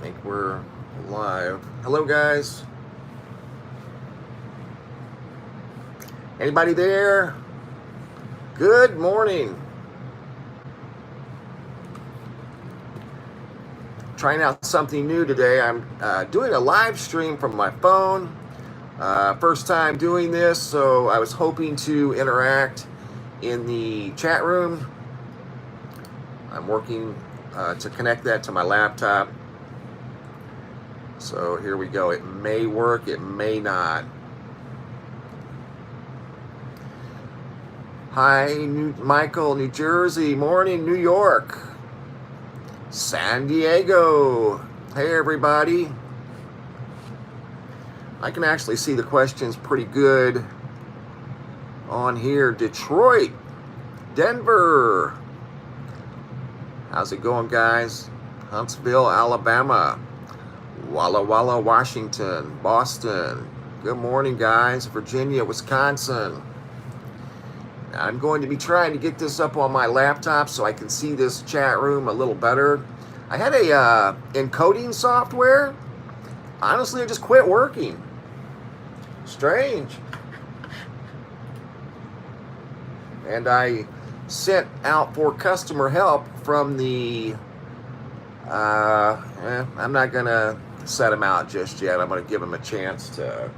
think we're live. Hello, guys. Anybody there? Good morning. Trying out something new today. I'm doing a live stream from my phone. First time doing this, so I was hoping to interact in the chat room. I'm working to connect that to my laptop. So here we go. It may work, it may not. Hi, Michael, New Jersey. Morning, New York. San Diego. Hey, everybody. I can actually see the questions pretty good on here. Detroit, Denver. How's it going, guys? Huntsville, Alabama. Walla Walla, Washington. Boston. Good morning, guys. Virginia, Wisconsin. I'm going to be trying to get this up on my laptop so I can see this chat room a little better. I had a encoding software. Honestly, it just quit working. Strange. And I sent out for customer help from the, I'm not going to set them out just yet. I'm going to give them a chance to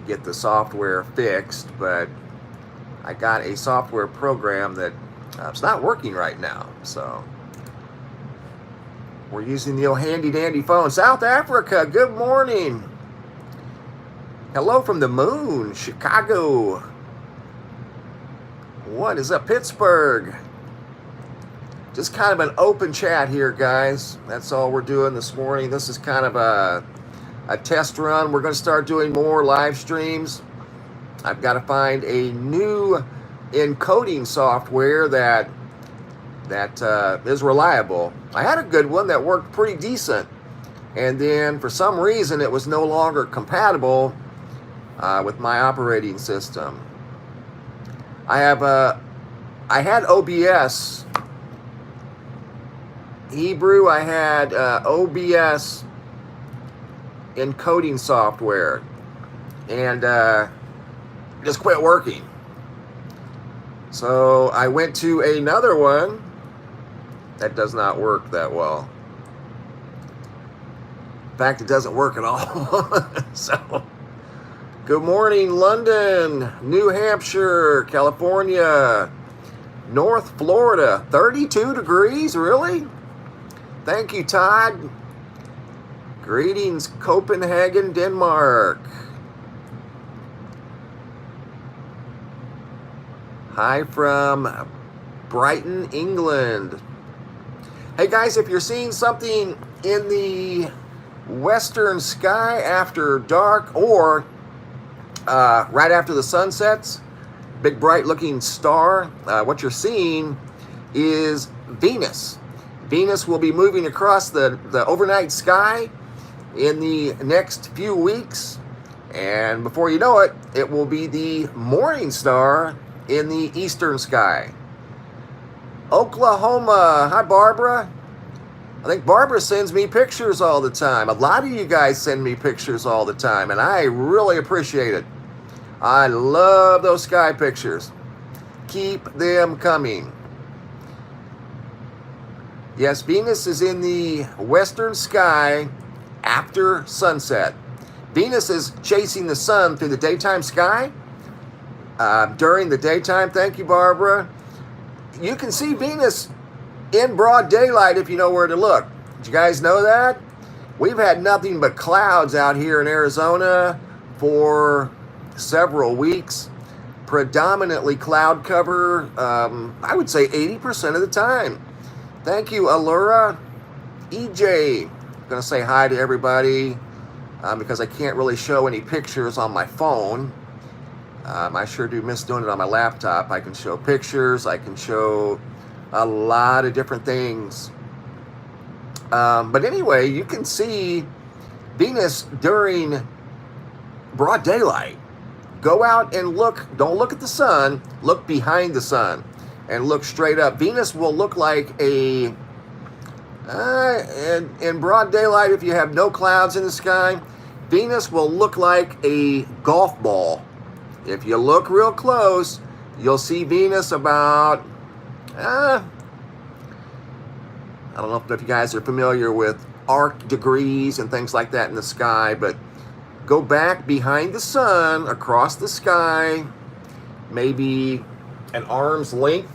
get the software fixed, but I got a software program that it's not working right now. So we're using the old handy dandy phone. South Africa, good morning. Hello from the moon, Chicago. What is up, Pittsburgh? Just kind of an open chat here, guys. That's all we're doing this morning. This is kind of a test run. We're going to start doing more live streams. I've got to find a new encoding software that is reliable. I had a good one that worked pretty decent, and then for some reason it was no longer compatible with my operating system. I had OBS Hebrew. I had OBS encoding software, and just quit working. So I went to another one that does not work that well. In fact, it doesn't work at all. So, good morning, London, New Hampshire, California, North Florida, 32 degrees, really? Thank you, Todd. Greetings, Copenhagen, Denmark. Hi from Brighton, England. Hey guys, if you're seeing something in the western sky after dark or right after the sun sets, big bright looking star, what you're seeing is Venus. Venus will be moving across the overnight sky in the next few weeks, and before you know it, it will be the morning star in the eastern sky. Oklahoma. Hi, Barbara. I think Barbara sends me pictures all the time. A lot of you guys send me pictures all the time, and I really appreciate it. I love those sky pictures. Keep them coming. Yes, Venus is in the western sky after sunset. Venus is chasing the sun through the daytime sky. During the daytime, thank you, Barbara. You can see Venus in broad daylight if you know where to look. Did you guys know that? We've had nothing but clouds out here in Arizona for several weeks. Predominantly cloud cover, I would say 80% of the time. Thank you, Allura. EJ, I'm going to say hi to everybody because I can't really show any pictures on my phone. I sure do miss doing it on my laptop. I can show pictures. I can show a lot of different things. But anyway, you can see Venus during broad daylight. Go out and look. Don't look at the sun. Look behind the sun and look straight up. Venus will look like a In broad daylight, if you have no clouds in the sky, Venus will look like a golf ball. If you look real close, you'll see Venus about, I don't know if you guys are familiar with arc degrees and things like that in the sky, but go back behind the sun, across the sky, maybe an arm's length.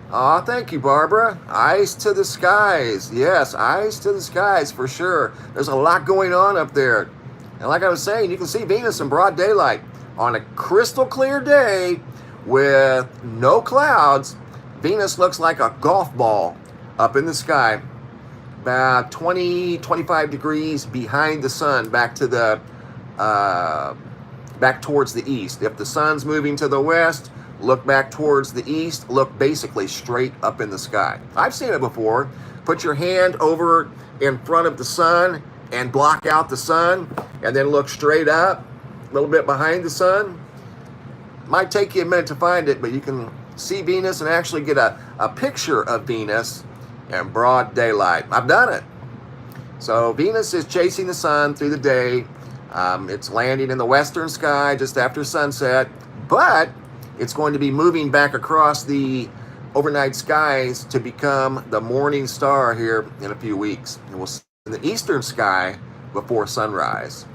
Aw, thank you, Barbara. Eyes to the skies. Yes, eyes to the skies for sure. There's a lot going on up there. And like I was saying, you can see Venus in broad daylight. On a crystal clear day with no clouds, Venus looks like a golf ball up in the sky, about 20, 25 degrees behind the sun, back towards the east. If the sun's moving to the west, look back towards the east, look basically straight up in the sky. I've seen it before. Put your hand over in front of the sun and block out the sun, and then look straight up, a little bit behind the sun. Might take you a minute to find it, but you can see Venus and actually get a picture of Venus in broad daylight. I've done it. So Venus is chasing the sun through the day. It's landing in the western sky just after sunset, but it's going to be moving back across the overnight skies to become the morning star here in a few weeks. And we'll see in the eastern sky before sunrise.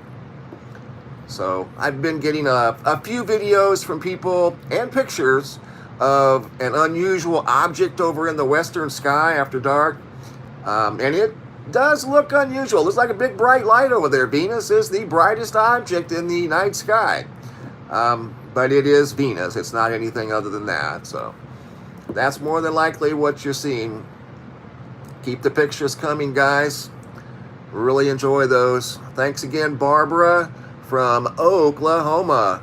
So I've been getting a few videos from people and pictures of an unusual object over in the western sky after dark. And it does look unusual. It's like a big bright light over there. Venus is the brightest object in the night sky. But it is Venus. It's not anything other than that. So that's more than likely what you're seeing. Keep the pictures coming, guys. Really enjoy those. Thanks again, Barbara from Oklahoma.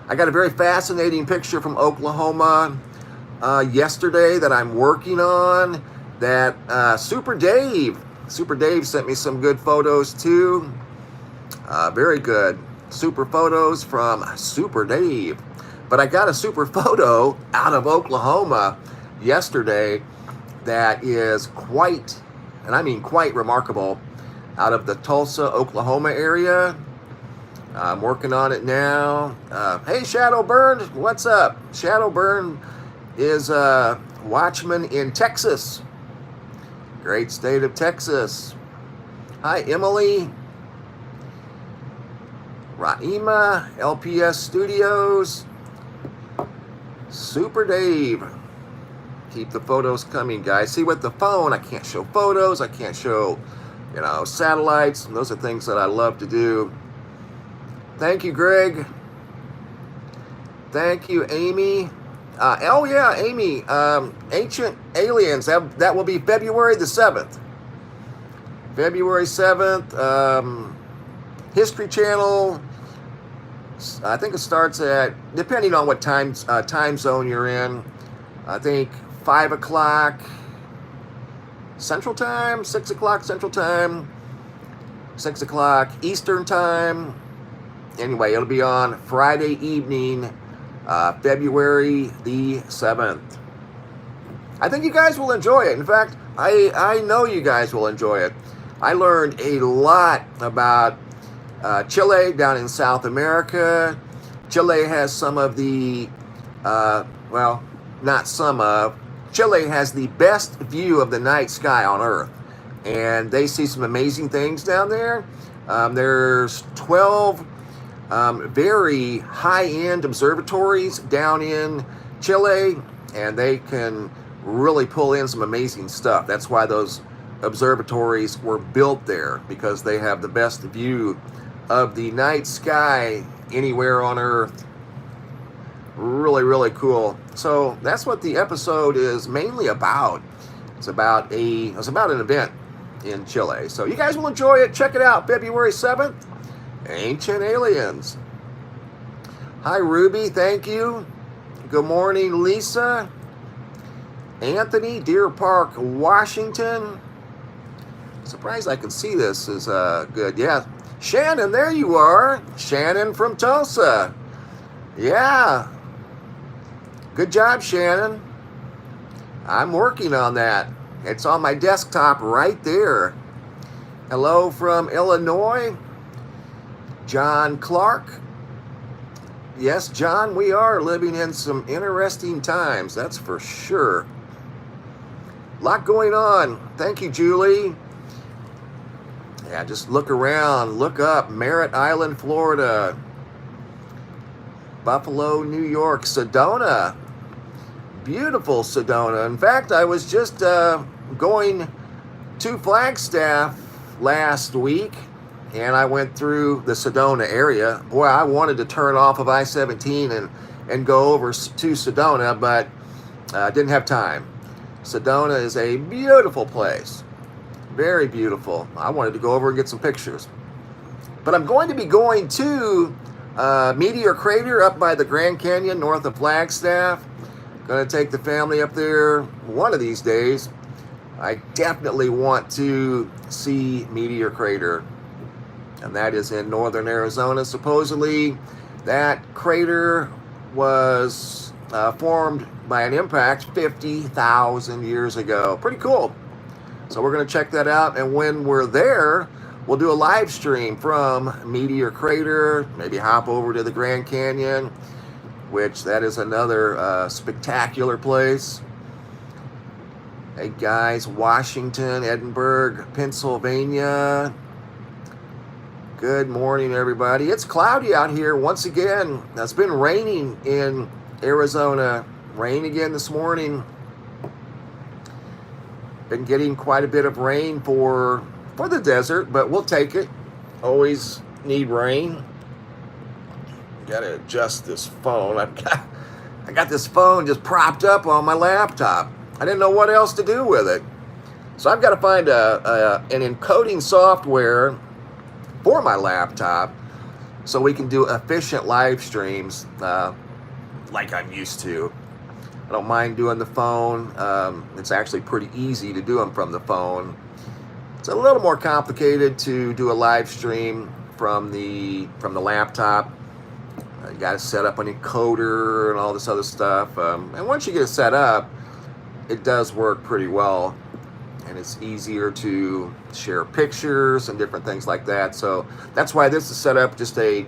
I got a very fascinating picture from Oklahoma yesterday that I'm working on. That Super Dave sent me some good photos too. Very good. Super photos from Super Dave. But I got a super photo out of Oklahoma yesterday that is quite, and I mean quite remarkable, out of the Tulsa, Oklahoma area. I'm working on it now. Hey, Shadowburn, what's up? Shadowburn is a watchman in Texas. Great state of Texas. Hi, Emily. Raima, LPS Studios. Super Dave. Keep the photos coming, guys. See, with the phone, I can't show photos. I can't show, satellites. And those are things that I love to do. Thank you, Greg. Thank you, Amy. Oh, yeah, Amy. Ancient Aliens. That will be February the 7th. February 7th. History Channel. I think it starts at, depending on what time zone you're in, I think 5 o'clock Central Time, 6 o'clock Central Time, 6 o'clock Eastern Time. Anyway, it'll be on Friday evening, February the 7th. I think you guys will enjoy it. In fact, I know you guys will enjoy it. I learned a lot about Chile down in South America. Chile has some of the, well, not some of, Chile has the best view of the night sky on Earth. And they see some amazing things down there. There's 12 very high-end observatories down in Chile, and they can really pull in some amazing stuff. That's why those observatories were built there, because they have the best view of the night sky anywhere on Earth. Really, really cool. So that's what the episode is mainly about. It's about an event in Chile. So you guys will enjoy it. Check it out, February 7th. Ancient Aliens. Hi, Ruby. Thank you. Good morning, Lisa. Anthony, Deer Park, Washington. Surprised I can see this is good. Yeah. Shannon, there you are. Shannon from Tulsa. Yeah. Good job, Shannon. I'm working on that. It's on my desktop right there. Hello from Illinois, John Clark. Yes, John, we are living in some interesting times, that's for sure. A lot going on. Thank you, Julie. Yeah, just look around, look up. Merritt Island, Florida. Buffalo, New York. Sedona. Beautiful Sedona. In fact, I was just going to Flagstaff last week, and I went through the Sedona area. Boy, I wanted to turn off of I-17 and go over to Sedona, but didn't have time. Sedona is a beautiful place. Very beautiful. I wanted to go over and get some pictures. But I'm going to be going to Meteor Crater up by the Grand Canyon north of Flagstaff. Going to take the family up there one of these days. I definitely want to see Meteor Crater. And that is in northern Arizona. Supposedly that crater was formed by an impact 50,000 years ago. Pretty cool. So we're going to check that out, and when we're there, we'll do a live stream from Meteor Crater, maybe hop over to the Grand Canyon, which that is another spectacular place. Hey guys, Washington, Edinburgh, Pennsylvania. Good morning, everybody. It's cloudy out here once again. It's been raining in Arizona. Rain again this morning. Been getting quite a bit of rain for the desert, but we'll take it. Always need rain. Gotta adjust this phone. I got this phone just propped up on my laptop. I didn't know what else to do with it. So I've got to find an encoding software for my laptop so we can do efficient live streams like I'm used to. I don't mind doing the phone. It's actually pretty easy to do them from the phone. It's a little more complicated to do a live stream from the laptop. You got to set up an encoder and all this other stuff. And once you get it set up, it does work pretty well. And it's easier to share pictures and different things like that. So that's why this is set up just a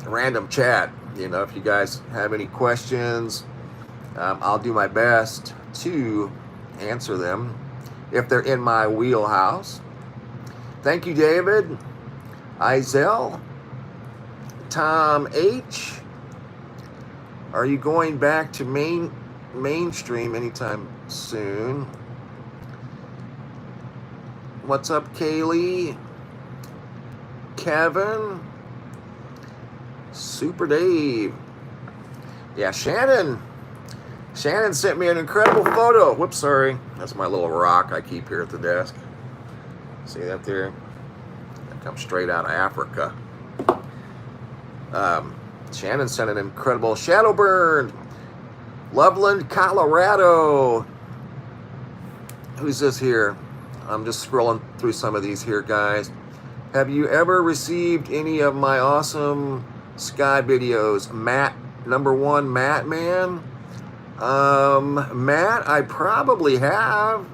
random chat. You know, if you guys have any questions, I'll do my best to answer them if they're in my wheelhouse. Thank you, David. Izel. Tom H. Are you going back to mainstream anytime soon? What's up, Kaylee? Kevin. Super Dave. Yeah, Shannon sent me an incredible photo. Whoops, sorry. That's my little rock I keep here at the desk. See that there? That comes straight out of Africa. Shannon sent an incredible shadow burn. Loveland, Colorado. Who's this here? I'm just scrolling through some of these here, guys. Have you ever received any of my awesome sky videos? Matt, #1, Matt Man. Matt, I probably have.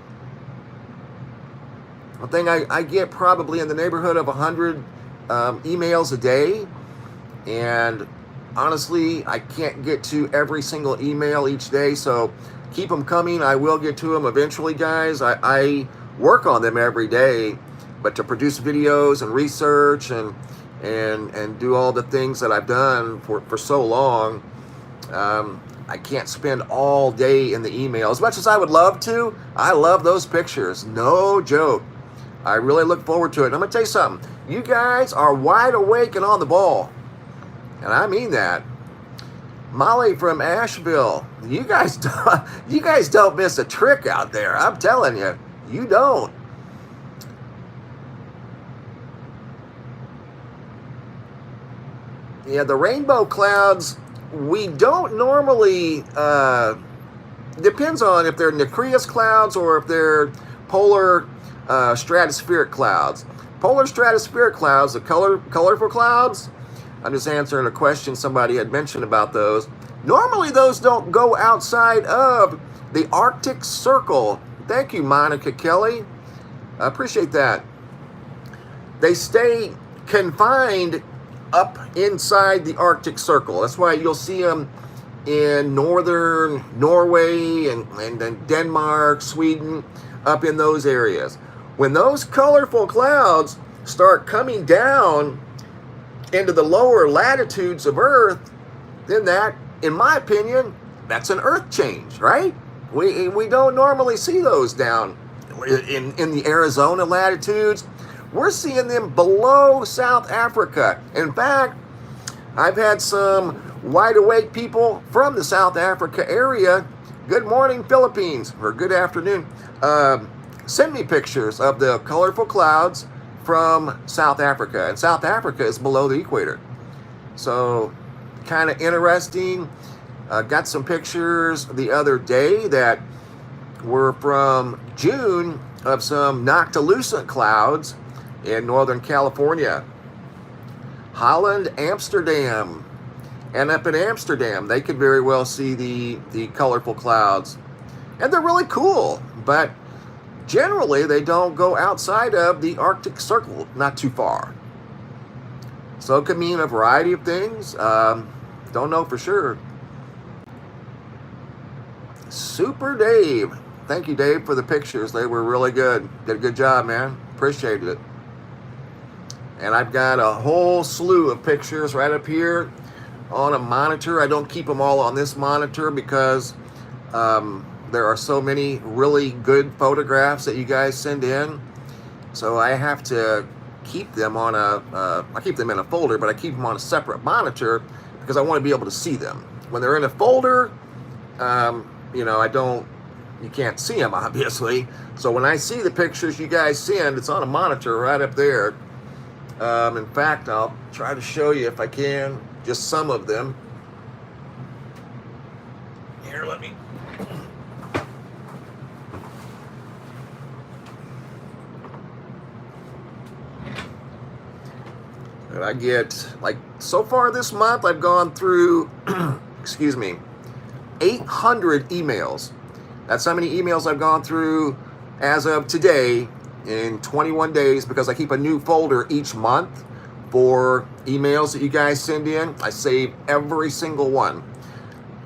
I think I get probably in the neighborhood of 100 emails a day. And honestly, I can't get to every single email each day. So keep them coming. I will get to them eventually, guys. I work on them every day. But to produce videos and research and do all the things that I've done for so long, I can't spend all day in the email. As much as I would love to, I love those pictures. No joke. I really look forward to it. And I'm going to tell you something. You guys are wide awake and on the ball. And I mean that. Molly from Asheville. You guys don't miss a trick out there. I'm telling you. You don't. Yeah, the rainbow clouds, we don't normally, depends on if they're nacreous clouds or if they're polar stratospheric clouds. Polar stratospheric clouds, the colorful clouds, I'm just answering a question somebody had mentioned about those. Normally those don't go outside of the Arctic Circle. Thank you, Monica Kelly. I appreciate that. They stay confined up inside the Arctic Circle. That's why you'll see them in northern Norway and Denmark, Sweden, up in those areas. When those colorful clouds start coming down into the lower latitudes of Earth, then that, in my opinion, that's an Earth change, right? We don't normally see those down in the Arizona latitudes. We're seeing them below South Africa. In fact, I've had some wide awake people from the South Africa area. Good morning, Philippines, or good afternoon. Send me pictures of the colorful clouds from South Africa. And South Africa is below the equator. So, kind of interesting. Got some pictures the other day that were from June of some noctilucent clouds in Northern California. Holland, Amsterdam. And up in Amsterdam, they could very well see the colorful clouds. And they're really cool, but generally they don't go outside of the Arctic Circle, not too far. So it could mean a variety of things. Don't know for sure. Super Dave. Thank you, Dave, for the pictures. They were really good. Did a good job, man. Appreciated it. And I've got a whole slew of pictures right up here on a monitor. I don't keep them all on this monitor because there are so many really good photographs that you guys send in. So I have to keep them on I keep them in a folder, but I keep them on a separate monitor because I want to be able to see them. When they're in a folder, you know, you can't see them, obviously. So when I see the pictures you guys send, it's on a monitor right up there. In fact, I'll try to show you if I can, just some of them. Here, let me. And I get, like, so far this month, I've gone through, excuse me, 800 emails. That's how many emails I've gone through as of today in 21 days, because I keep a new folder each month for emails that you guys send in. I save every single one.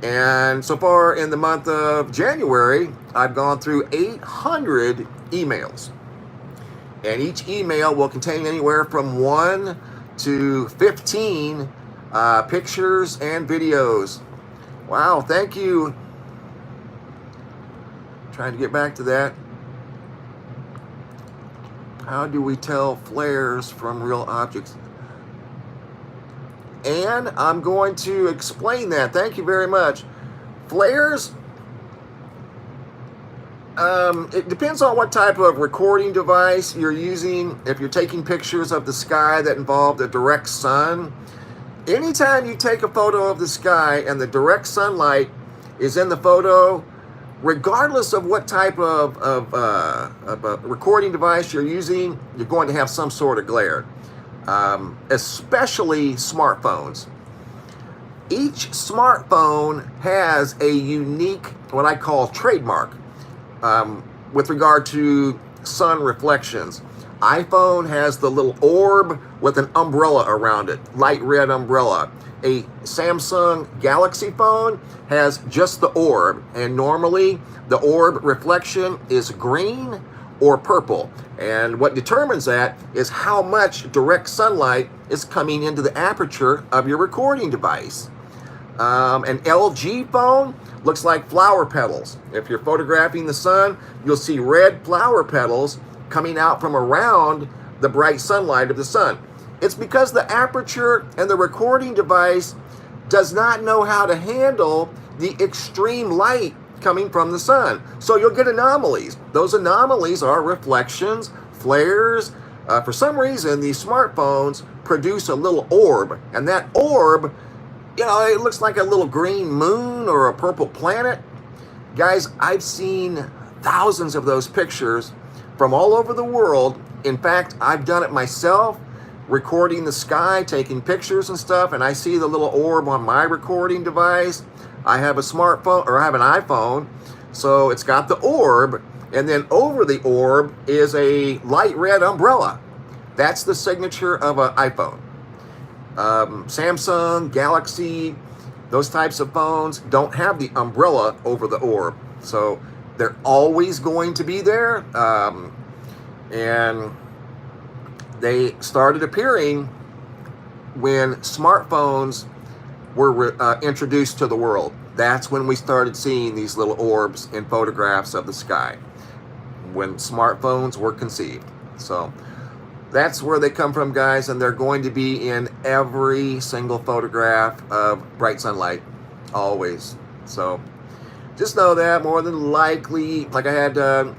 And so far in the month of January, I've gone through 800 emails. And each email will contain anywhere from 1 to 15 pictures and videos. Wow, thank you. Trying to get back to that. How do we tell flares from real objects? And I'm going to explain that. Thank you very much. Flares, it depends on what type of recording device you're using. If you're taking pictures of the sky that involve the direct sun, anytime you take a photo of the sky and the direct sunlight is in the photo, regardless of what type of recording device you're using, you're going to have some sort of glare, especially smartphones. Each smartphone has a unique, what I call trademark, with regard to sun reflections. iPhone has the little orb with an umbrella around it, light red umbrella. A Samsung Galaxy phone has just the orb, and normally the orb reflection is green or purple. And what determines that is how much direct sunlight is coming into the aperture of your recording device. An LG phone looks like flower petals. If you're photographing the sun, you'll see red flower petals coming out from around the bright sunlight of the sun. It's because the aperture and the recording device does not know how to handle the extreme light coming from the sun. So you'll get anomalies. Those anomalies are reflections, flares. For some reason, these smartphones produce a little orb, and that orb, you know, it looks like a little green moon or a purple planet. Guys, I've seen thousands of those pictures from all over the world. In fact, I've done it myself, recording the sky, taking pictures and stuff, and I see the little orb on my recording device. I have a smartphone, or I have an iPhone, so it's got the orb, And then over the orb is a light red umbrella. That's the signature of an iPhone. Samsung, Galaxy, those types of phones don't have the umbrella over the orb. So they're always going to be there. And they started appearing when smartphones were introduced to the world. That's when we started seeing these little orbs in photographs of the sky, when smartphones were conceived. So that's where they come from, guys, and they're going to be in every single photograph of bright sunlight, always. So just know that more than likely, like I had a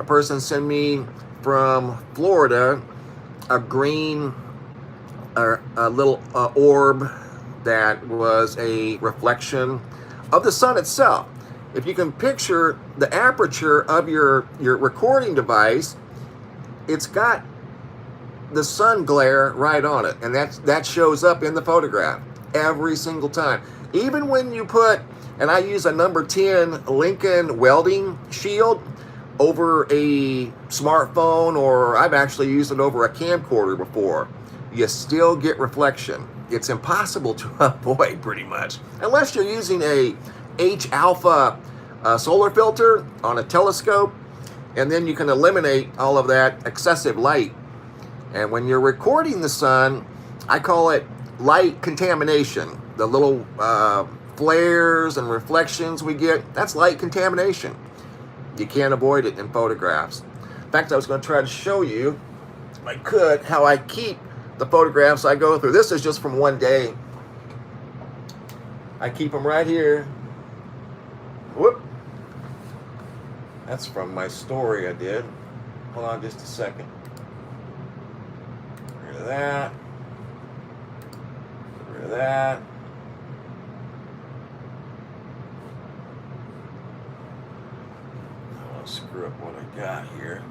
person send me from Florida a green or a little orb that was a reflection of the sun itself. If you can picture the aperture of your recording device, it's got the sun glare right on it, and that shows up in the photograph every single time. Even when you put, and I use a number 10 Lincoln welding shield over a smartphone, or I've actually used it over a camcorder before, you still get reflection. It's impossible to avoid, pretty much, unless you're using a H-alpha solar filter on a telescope, and then you can eliminate all of that excessive light. And when you're recording the sun, I call it light contamination. The little flares and reflections we get, that's light contamination. You can't avoid it in photographs. In fact, I was going to try to show you, if I could, how I keep the photographs I go through. This is just from one day. I keep them right here. Whoop. That's from my story I did. Hold on just a second. Get rid of that. Get rid of that. I want to screw up what I got here.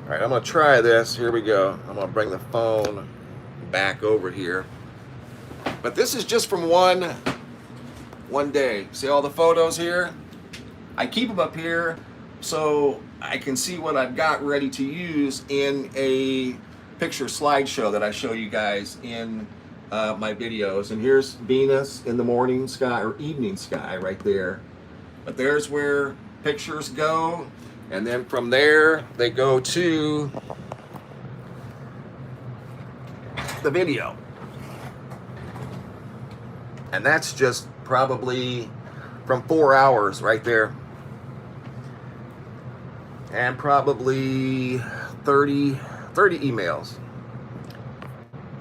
All right, I'm going to try this. Here we go. I'm going to bring the phone back over here. But this is just from one day. See all the photos here? I keep them up here so I can see what I've got ready to use in a picture slideshow that I show you guys in my videos. And here's Venus in the morning sky, or evening sky right there. But there's where pictures go. And then from there, they go to the video. And that's just probably from 4 hours right there. And probably 30 emails.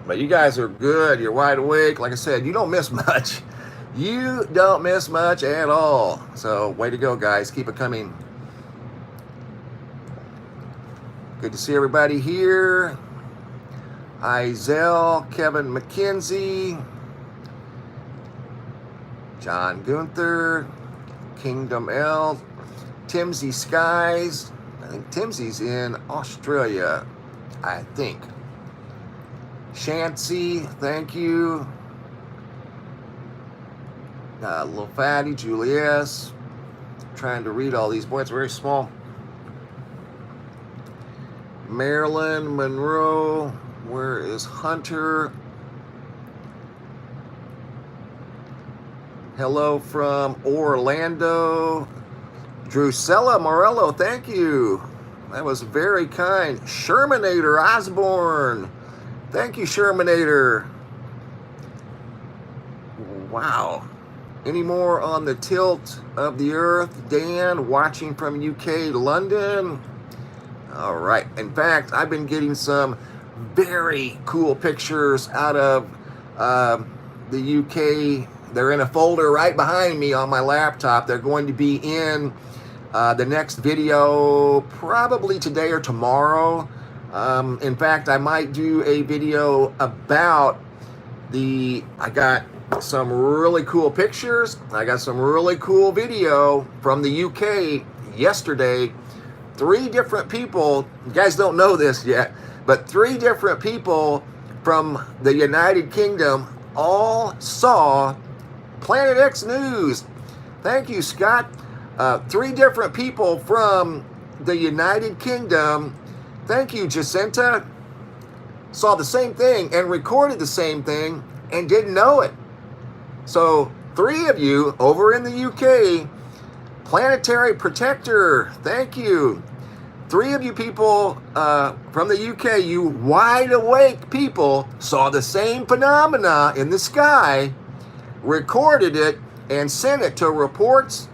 But you guys are good. You're wide awake. Like I said, you don't miss much. You don't miss much at all. So way to go, guys. Keep it coming. Good to see everybody here. Izell, Kevin McKenzie, John Gunther, Kingdom L, Timsy Skies. I think Timsy's in Australia, I think. Shancy, thank you. Little Fatty, Julius. Trying to read all these. Boy, it's very small. Marilyn Monroe, where is Hunter? Hello from Orlando. Drusella Morello, thank you. That was very kind. Shermanator Osborne. Thank you, Shermanator. Wow. Any more on the tilt of the earth? Dan, watching from UK, London. All right. In fact, I've been getting some very cool pictures out of the UK. They're in a folder right behind me on my laptop. They're going to be in the next video, probably today or tomorrow. In fact, I might do a video about I got some really cool pictures. I got some really cool video from the UK yesterday. 3 different people, you guys don't know this yet, but 3 different people from the United Kingdom all saw Planet X News. Thank you, Scott. 3 different people from the United Kingdom. Thank you, Jacinta. Saw the same thing and recorded the same thing and didn't know it. So 3 of you over in the UK, Planetary Protector, thank you. 3 of you people from the UK, you wide awake people, saw the same phenomena in the sky, recorded it, and sent it to reports.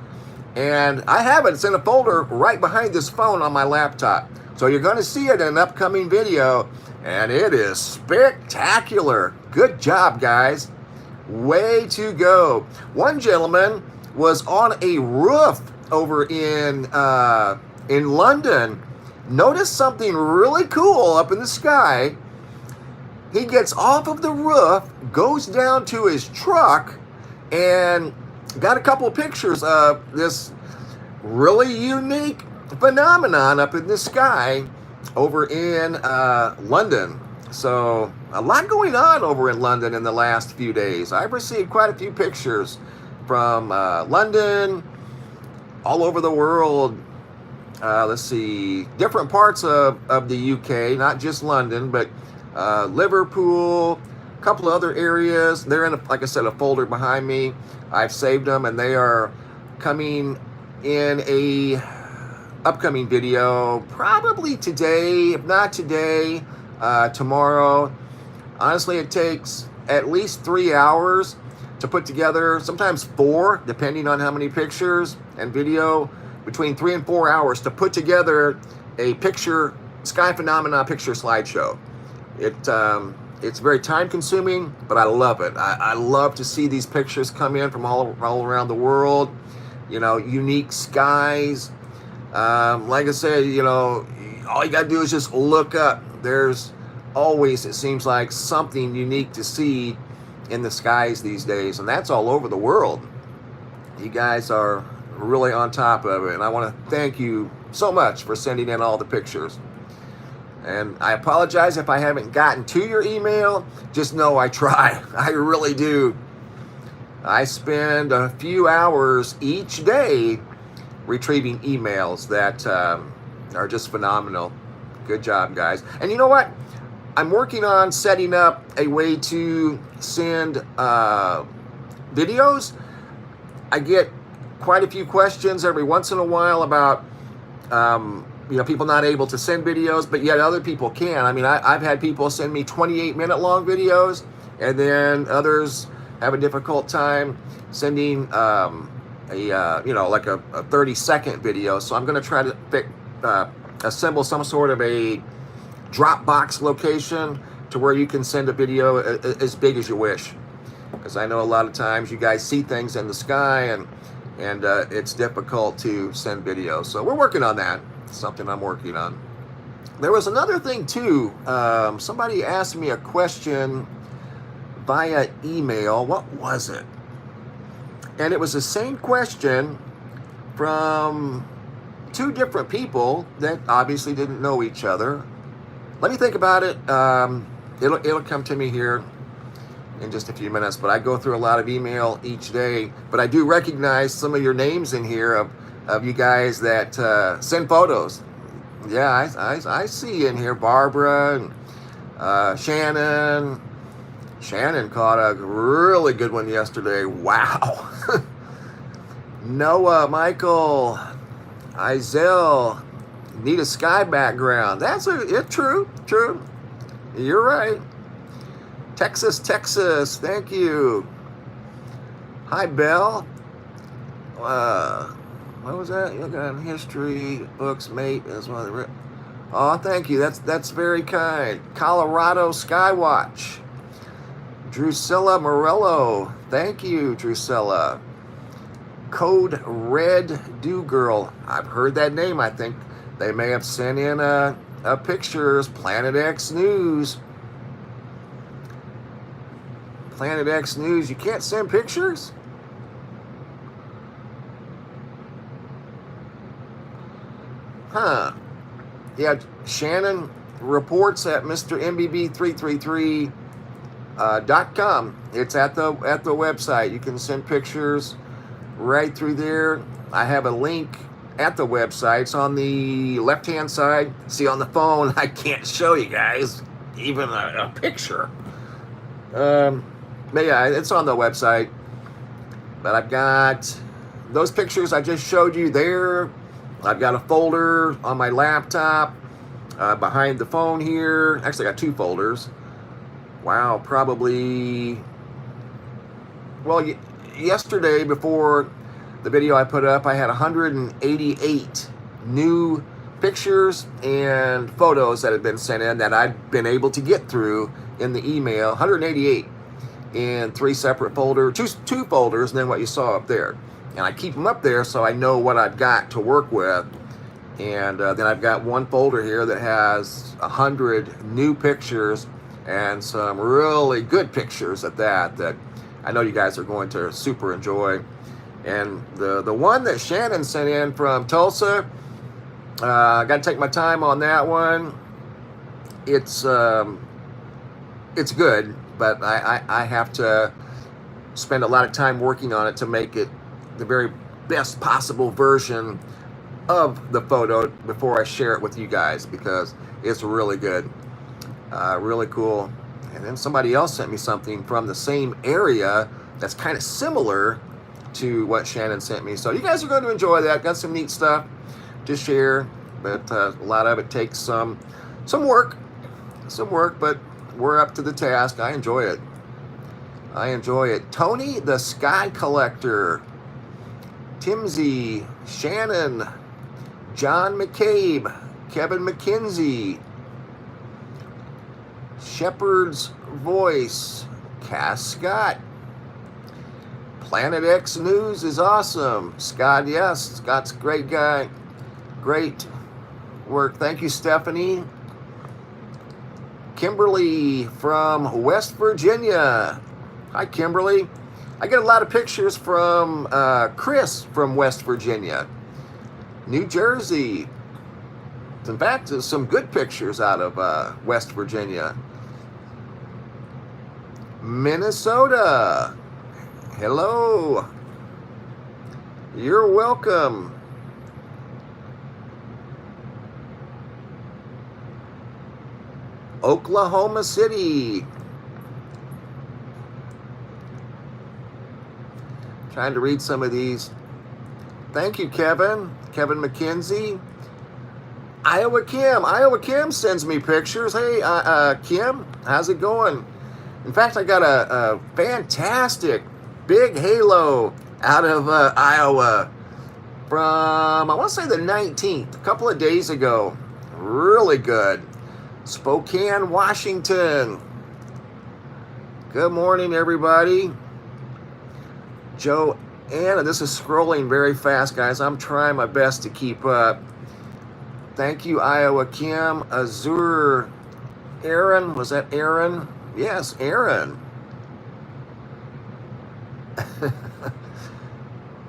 And I have it. It's in a folder right behind this phone on my laptop. So you're going to see it in an upcoming video. And it is spectacular. Good job, guys. Way to go. One gentleman was on a roof over in London. Noticed something really cool up in the sky. He gets off of the roof, goes down to his truck, and got a couple of pictures of this really unique phenomenon up in the sky over in London. So a lot going on over in London in the last few days. I've received quite a few pictures from London, all over the world. Let's see, different parts of the UK, not just London, but Liverpool, a couple of other areas. They're in, like I said, a folder behind me. I've saved them, and they are coming in a upcoming video, probably today, if not today, tomorrow. Honestly, it takes at least 3 hours to put together, sometimes 4, depending on how many pictures and video, between 3 and 4 hours to put together a picture, sky phenomena picture slideshow. It's very time consuming, but I love it. I love to see these pictures come in from all around the world, you know, unique skies. Like I said, you know, all you gotta do is just look up. There's always, it seems like, something unique to see in the skies these days, and that's all over the world. You guys are really on top of it, and I want to thank you so much for sending in all the pictures. And I apologize if I haven't gotten to your email. Just know I try. I really do. I spend a few hours each day retrieving emails that are just phenomenal. Good job, guys. And you know what? I'm working on setting up a way to send videos. I get quite a few questions every once in a while about you know, people not able to send videos, but yet other people can. I mean, I've had people send me 28-minute long videos, and then others have a difficult time sending you know, like a 30-second video. So I'm going to try to assemble some sort of a Dropbox location to where you can send a video as big as you wish, because I know a lot of times you guys see things in the sky and it's difficult to send videos. So we're working on that. It's something I'm working on. There was another thing too. Somebody asked me a question via email. What was it? And it was the same question from 2 different people that obviously didn't know each other. Let me think about it. It'll come to me here in just a few minutes, but I go through a lot of email each day. But I do recognize some of your names in here of you guys that send photos. Yeah, I see in here Barbara and Shannon. Shannon caught a really good one yesterday. Wow. Noah, Michael, Izell, need a sky background. That's true. You're right. Texas, thank you. Hi, Belle. What was that? You're looking at history books, mate. That's one of the. Oh, thank you. That's very kind. Colorado Skywatch. Drusilla Morello. Thank you, Drusilla. Code Red Do Girl. I've heard that name. I think they may have sent in a pictures. Planet X News. Planet X News. You can't send pictures? Huh. Yeah, Shannon, reports at MrMBB333.com. It's at the website. You can send pictures right through there. I have a link at the website. It's on the left-hand side. See, on the phone, I can't show you guys even a picture. But yeah, it's on the website. But I've got those pictures I just showed you there. I've got a folder on my laptop behind the phone here. Actually, I got two folders. Wow, probably, well, yesterday before the video I put up, I had 188 new pictures and photos that had been sent in that I'd been able to get through in the email. 188 in three separate folders, two folders, and then what you saw up there. And I keep them up there so I know what I've got to work with. And then I've got one folder here that has 100 new pictures and some really good pictures at that I know you guys are going to super enjoy. And the one that Shannon sent in from Tulsa, I got to take my time on that one. It's good, but I have to spend a lot of time working on it to make it the very best possible version of the photo before I share it with you guys, because it's really good, really cool. And then somebody else sent me something from the same area that's kind of similar to what Shannon sent me. So you guys are going to enjoy that. Got some neat stuff to share, but a lot of it takes some work, but we're up to the task. I enjoy it. Tony the Sky Collector, Timsy, Shannon, John McCabe, Kevin McKenzie, Shepherd's Voice, Cass Scott, Planet X News is awesome. Scott, yes, Scott's a great guy. Great work. Thank you, Stephanie. Kimberly from West Virginia. Hi, Kimberly. I get a lot of pictures from Chris from West Virginia. New Jersey. In fact, there's some good pictures out of West Virginia. Minnesota. Hello. You're welcome. Oklahoma City. Trying to read some of these. Thank you, Kevin. Kevin McKenzie. Iowa Kim sends me pictures. Hey, Kim, how's it going? In fact, I got a fantastic big halo out of Iowa from, I want to say the 19th, a couple of days ago. Really good. Spokane, Washington. Good morning, everybody. Joanna, this is scrolling very fast, guys. I'm trying my best to keep up. Thank you, Iowa Kim. Azure, Aaron, was that Aaron? Yes, Aaron.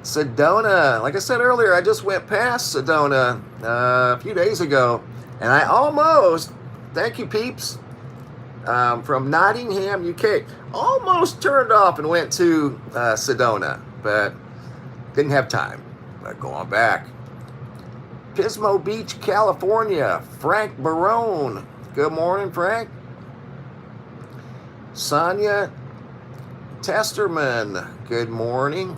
Sedona, like I said earlier, I just went past Sedona a few days ago, and I almost, thank you, peeps, from Nottingham, UK, almost turned off and went to Sedona, but didn't have time. But go on back. Pismo Beach, California. Frank Barone. Good morning, Frank. Sonia Testerman. Good morning.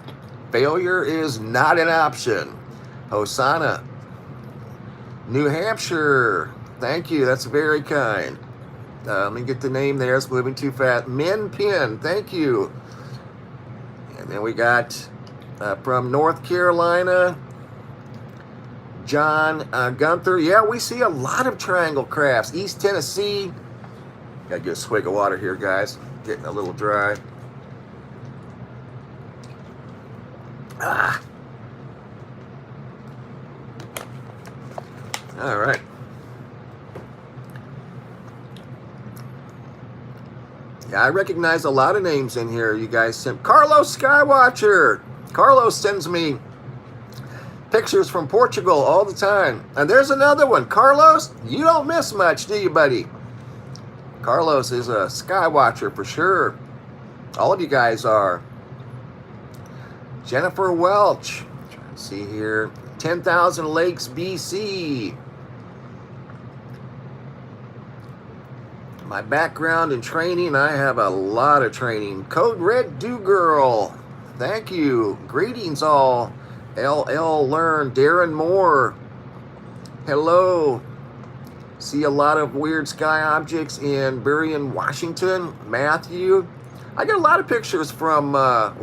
Failure is not an option. Hosanna. New Hampshire. Thank you. That's very kind. Let me get the name there. It's moving too fast. Min Pin. Thank you. And then we got from North Carolina, John Gunther. Yeah, we see a lot of triangle crafts. East Tennessee. Gotta get a swig of water here, guys. Getting a little dry. All right. Yeah, I recognize a lot of names in here. You guys sent Carlos Skywatcher. Carlos sends me Pictures from Portugal all the time. And there's another one. Carlos, you don't miss much, do you, buddy? Carlos is a sky watcher for sure. All of you guys are. Jennifer Welch. Trying to see here. 10,000 Lakes, BC. My background in training, I have a lot of training. Code Red Do Girl. Thank you. Greetings all. LL Learn. Darren Moore. Hello. See a lot of weird sky objects in Burien, Washington. Matthew. I get a lot of pictures from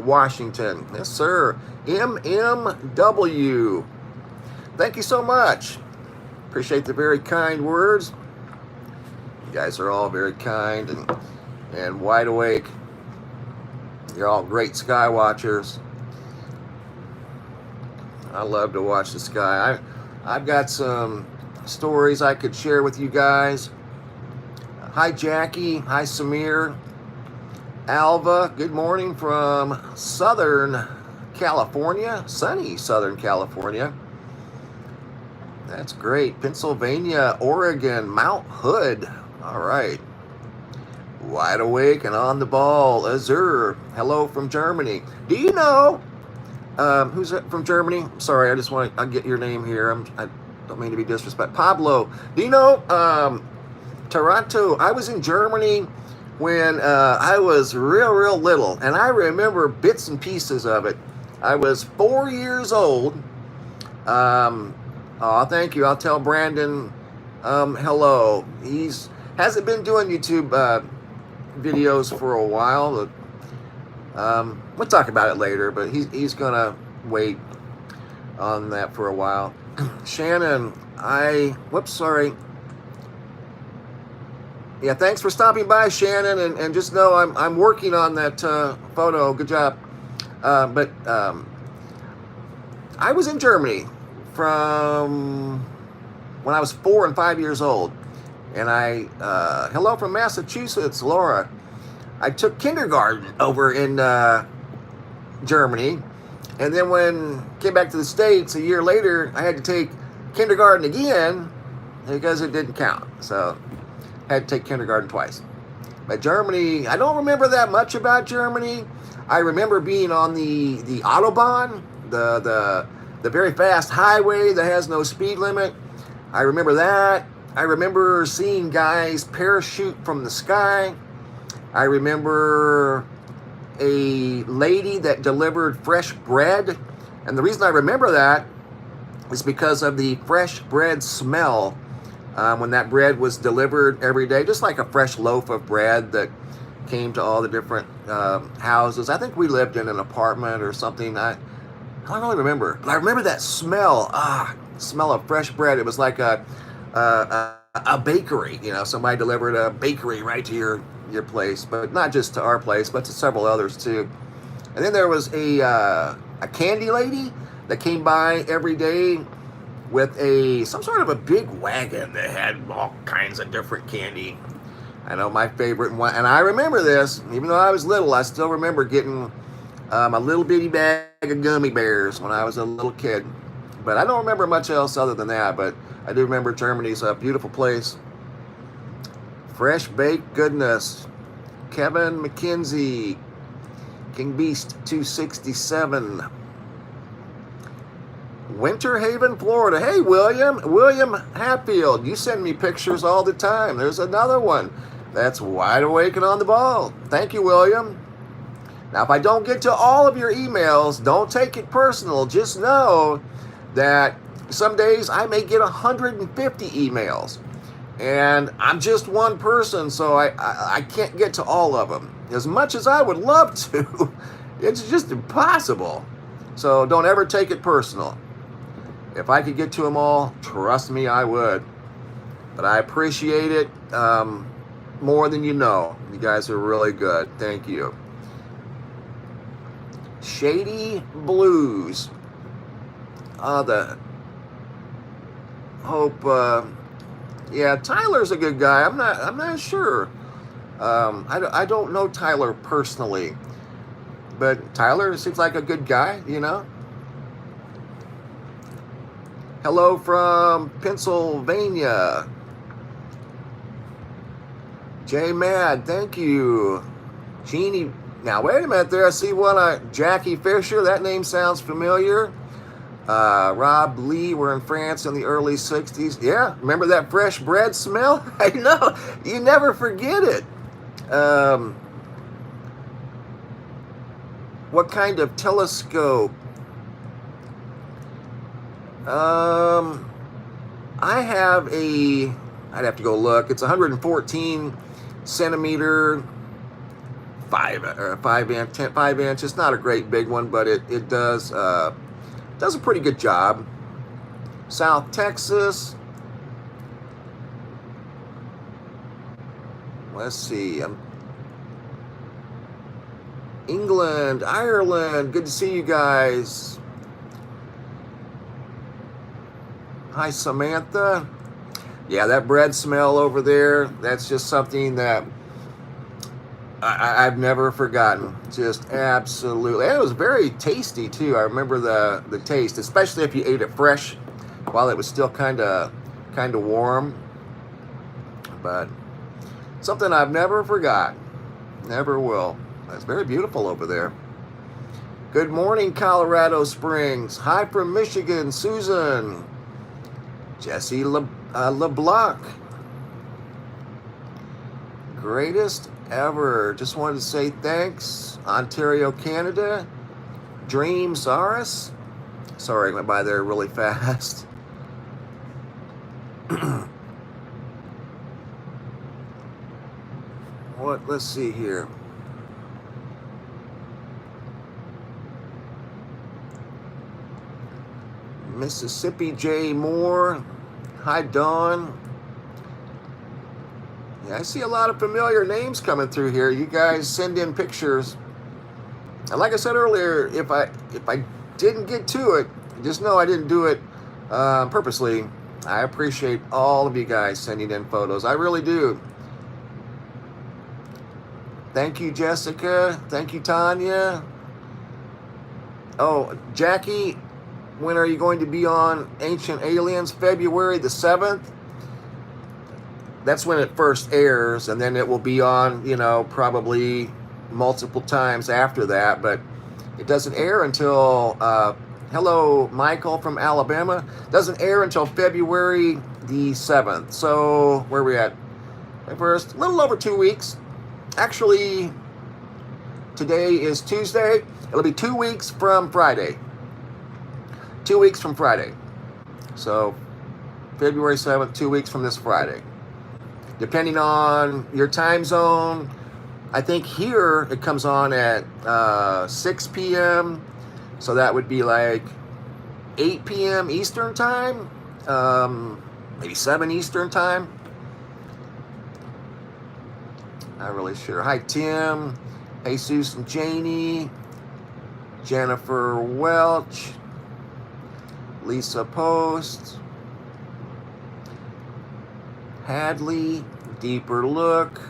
Washington. Yes, sir. MMW. Thank you so much. Appreciate the very kind words. You guys are all very kind and wide awake. You're all great sky watchers. I love to watch the sky. I've got some stories I could share with you guys. Hi, Jackie. Hi, Samir. Alva, good morning from Southern California. Sunny Southern California. That's great. Pennsylvania, Oregon, Mount Hood. All right. Wide awake and on the ball. Azur. Hello from Germany. Do you know who's from Germany? Sorry, I just want to get your name here. I don't mean to be disrespectful. Pablo. Do you know Toronto? I was in Germany when I was real little, and I remember bits and pieces of it. I was 4 years old. Oh, thank you. I'll tell Brandon hello. He's hasn't been doing YouTube videos for a while. We'll talk about it later, but he's gonna wait on that for a while. Shannon, whoops, sorry. Yeah, thanks for stopping by, Shannon, and just know I'm working on that photo. Good job. But I was in Germany from when I was 4 and 5 years old, and hello from Massachusetts, Laura. I took kindergarten over in Germany, and then when came back to the States a year later, I had to take kindergarten again because it didn't count. So I had to take kindergarten twice. But Germany, I don't remember that much about Germany. I remember being on the Autobahn, the very fast highway that has no speed limit. I remember that. I remember seeing guys parachute from the sky. I remember a lady that delivered fresh bread. And the reason I remember that is because of the fresh bread smell when that bread was delivered every day, just like a fresh loaf of bread that came to all the different houses. I think we lived in an apartment or something. I don't really remember, but I remember that smell. Smell of fresh bread. It was like a bakery. You know, somebody delivered a bakery right to your place, but not just to our place, but to several others too. And then there was a candy lady that came by every day with some sort of a big wagon that had all kinds of different candy. I know my favorite one, and I remember this, even though I was little, I still remember getting a little bitty bag of gummy bears when I was a little kid. But I don't remember much else other than that, but I do remember Germany's a beautiful place. Fresh baked goodness. Kevin McKenzie. King Beast 267. Winter Haven, Florida. Hey, William Hatfield. You send me pictures all the time. There's another one that's wide awake and on the ball. Thank you, William. Now, if I don't get to all of your emails, don't take it personal. Just know that some days I may get 150 emails. And I'm just one person, so I can't get to all of them. As much as I would love to, it's just impossible. So don't ever take it personal. If I could get to them all, trust me, I would. But I appreciate it more than you know. You guys are really good. Thank you. Shady Blues. Yeah, Tyler's a good guy. I'm not sure. I don't know Tyler personally, but Tyler seems like a good guy, you know. Hello from Pennsylvania. J Mad, thank you. Jeannie, now wait a minute there. I see one, Jackie Fisher. That name sounds familiar. Rob Lee, we're in France in the early 60s. Yeah, remember that fresh bread smell? I know, you never forget it. What kind of telescope? I have I'd have to go look. It's 114 centimeter, 5 inch. It's not a great big one, but it does a pretty good job. South Texas. Let's see. England, Ireland. Good to see you guys. Hi, Samantha. Yeah, that bread smell over there, that's just something that I've never forgotten. Just absolutely. And it was very tasty, too. I remember the taste, especially if you ate it fresh while it was still kind of warm. But something I've never forgot. Never will. It's very beautiful over there. Good morning, Colorado Springs. Hi from Michigan, Susan. Jesse LeBlanc. Greatest ever. Just wanted to say thanks. Ontario, Canada. Dream Saurus. Sorry, I went by there really fast. Let's see here. Mississippi J. Moore. Hi, Dawn. Yeah, I see a lot of familiar names coming through here. You guys send in pictures. And like I said earlier, if I didn't get to it, just know I didn't do it purposely. I appreciate all of you guys sending in photos. I really do. Thank you, Jessica. Thank you, Tanya. Oh, Jackie, when are you going to be on Ancient Aliens? February the 7th. That's when it first airs, and then it will be on, probably multiple times after that. But it doesn't air until, hello, Michael from Alabama. Doesn't air until February the 7th. So, where are we at? First, a little over 2 weeks. Actually, today is Tuesday. It'll be 2 weeks from Friday. 2 weeks from Friday. So, February 7th, 2 weeks from this Friday. Depending on your time zone, I think here it comes on at 6 p.m. So that would be like 8 p.m. Eastern time. Maybe 7 Eastern time. Not really sure. Hi, Tim. Jesus and Janie. Jennifer Welch. Lisa Post. Hadley. Deeper Look.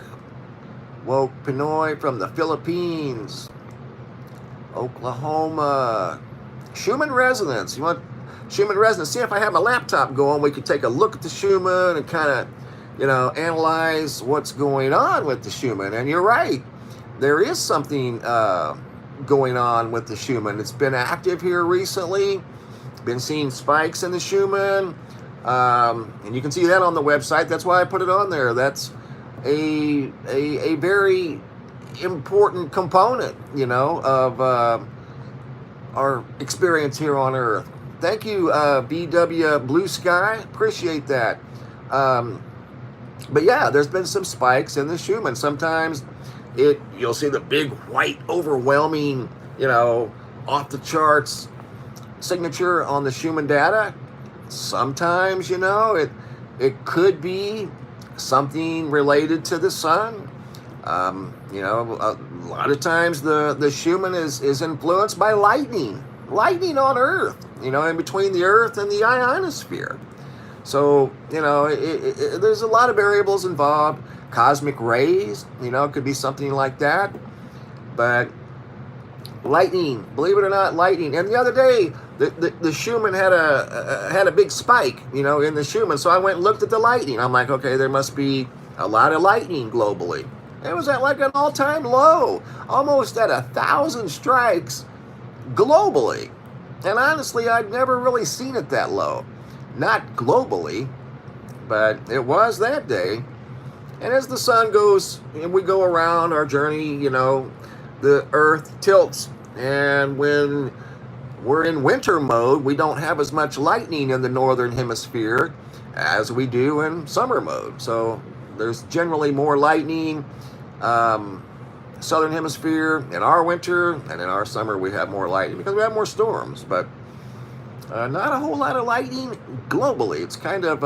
Woke Pinoy from the Philippines. Oklahoma. Schumann Resonance. You want Schumann Resonance? See, if I have my laptop going, we could take a look at the Schumann and kind of, analyze what's going on with the Schumann. And you're right. There is something going on with the Schumann. It's been active here recently. Been seeing spikes in the Schumann. And you can see that on the website. That's why I put it on there. That's a very important component, of our experience here on Earth. Thank you, BW Blue Sky. Appreciate that. But yeah, there's been some spikes in the Schumann. Sometimes you'll see the big white overwhelming, off the charts signature on the Schumann data. Sometimes, it could be something related to the sun. A lot of times the Schumann is influenced by lightning on Earth, in between the Earth and the ionosphere. So, there's a lot of variables involved. Cosmic rays, could be something like that. But lightning, believe it or not, lightning. And the other day, the Schumann had a big spike, you know, in the Schumann. So I went and looked at the lightning. I'm like, okay, there must be a lot of lightning globally. It was at like an all-time low, almost at 1,000 strikes globally. And honestly, I'd never really seen it that low. Not globally, but it was that day. And as the sun goes and we go around our journey, you know, the earth tilts. And when we're in winter mode, we don't have as much lightning in the northern hemisphere as we do in summer mode. So there's generally more lightning southern hemisphere in our winter, and in our summer we have more lightning because we have more storms. But not a whole lot of lightning globally. It's kind of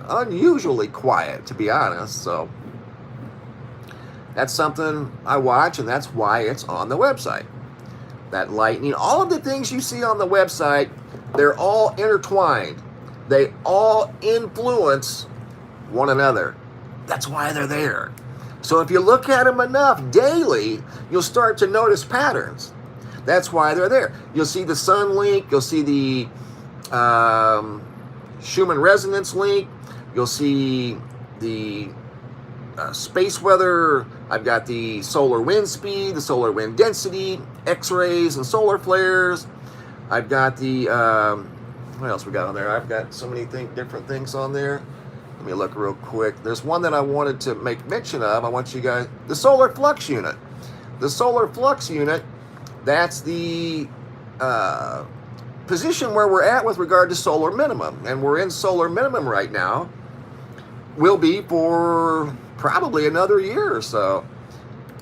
unusually quiet, to be honest. So that's something I watch, and that's why it's on the website. That lightning, all of the things you see on the website, they're all intertwined. They all influence one another. That's why they're there. So if you look at them enough daily, you'll start to notice patterns. That's why they're there. You'll see the sun link. You'll see the Schumann resonance link. You'll see the space weather. I've got the solar wind speed, the solar wind density, X-rays and solar flares. I've got the, what else we got on there? I've got so many different things on there. Let me look real quick. There's one that I wanted to make mention of. I want you guys, the solar flux unit. The solar flux unit, that's the position where we're at with regard to solar minimum. And we're in solar minimum right now. Will be for probably another year or so.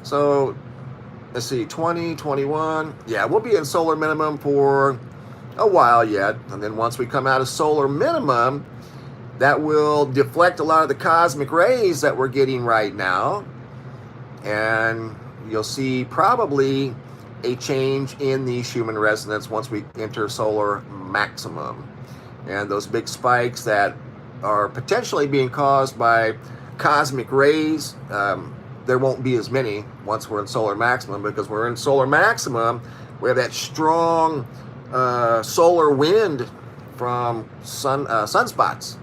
So let's see, 2021. Yeah, we'll be in solar minimum for a while yet. And then once we come out of solar minimum, that will deflect a lot of the cosmic rays that we're getting right now. And you'll see probably a change in the Schumann resonance once we enter solar maximum. And those big spikes that are potentially being caused by cosmic rays, there won't be as many once we're in solar maximum, because we're in solar maximum, we have that strong solar wind from sunspots.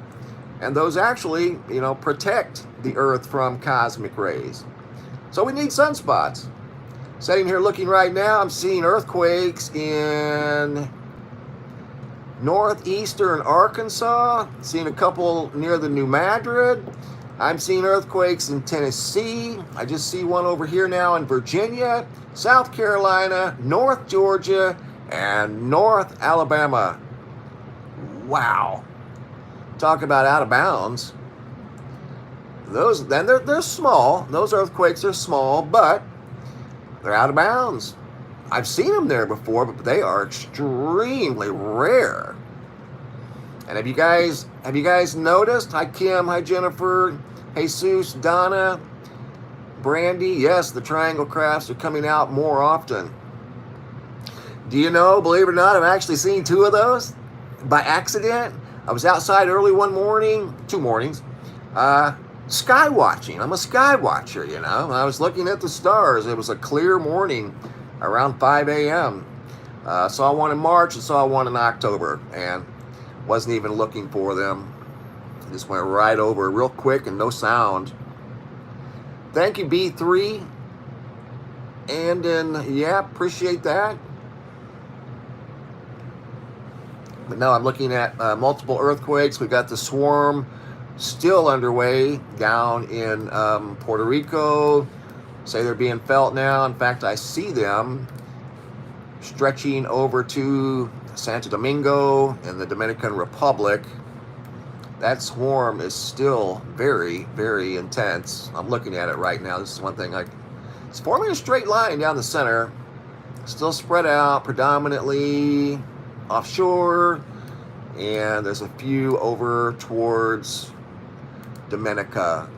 And those actually, you know, protect the Earth from cosmic rays. So we need sunspots. Sitting here looking right now, I'm seeing earthquakes in northeastern Arkansas. Seeing a couple near the New Madrid. I'm seeing earthquakes in Tennessee. I just see one over here now in Virginia, South Carolina, North Georgia, and North Alabama. Wow. Talk about out of bounds. Those, then they're small. Those earthquakes are small, but they're out of bounds. I've seen them there before, but they are extremely rare. And have you guys noticed? Hi Kim, hi Jennifer, Jesus, Donna, Brandy. Yes, the triangle crafts are coming out more often. Do you know, believe it or not, I've actually seen two of those by accident. I was outside early one morning, 2 mornings, sky watching. I'm a sky watcher, you know. I was looking at the stars. It was a clear morning around 5 a.m. Saw one in March and saw one in October, and wasn't even looking for them. Just went right over real quick and no sound. Thank you, B3. And then, yeah, appreciate that. But now I'm looking at multiple earthquakes. We've got the swarm still underway down in Puerto Rico. Say they're being felt now. In fact, I see them stretching over to Santo Domingo in the Dominican Republic. That swarm is still very, very intense. I'm looking at it right now. This is one thing. It's forming a straight line down the center. Still spread out predominantly offshore, and there's a few over towards Dominica.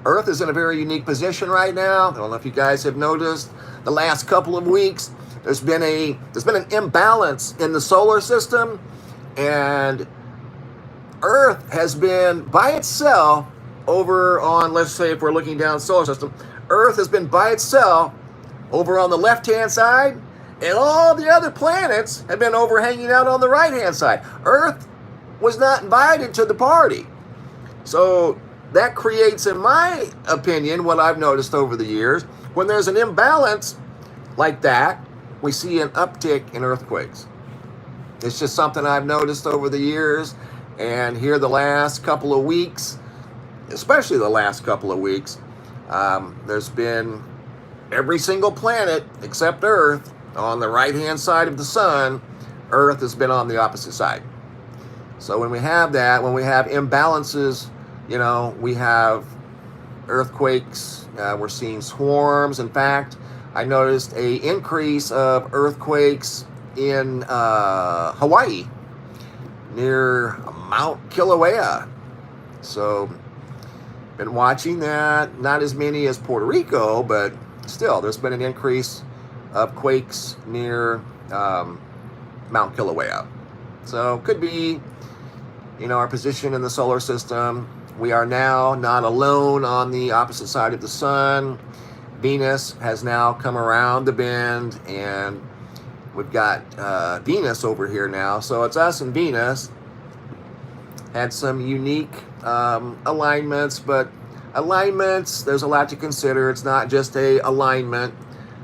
Earth is in a very unique position right now. I don't know if you guys have noticed the last couple of weeks. There's been an imbalance in the solar system, and Earth has been by itself over on, let's say if we're looking down solar system, Earth has been by itself over on the left-hand side, And all the other planets had been over hanging out on the right-hand side. Earth was not invited to the party. So that creates, in my opinion, what I've noticed over the years, when there's an imbalance like that, we see an uptick in earthquakes. It's just something I've noticed over the years, and here the last couple of weeks, especially the last couple of weeks, there's been every single planet except Earth on the right-hand side of the sun. Earth has been on the opposite side. So when we have that, when we have imbalances, you know, we have earthquakes. We're seeing swarms. In fact, I noticed an increase of earthquakes in Hawaii near Mount Kilauea. So been watching that. Not as many as Puerto Rico, but still, there's been an increase of quakes near Mount Kilauea. So could be, you know, our position in the solar system. We are now not alone on the opposite side of the sun. Venus has now come around the bend, and we've got Venus over here now. So it's us and Venus. Had some unique alignments, but alignments, there's a lot to consider. It's not just a alignment.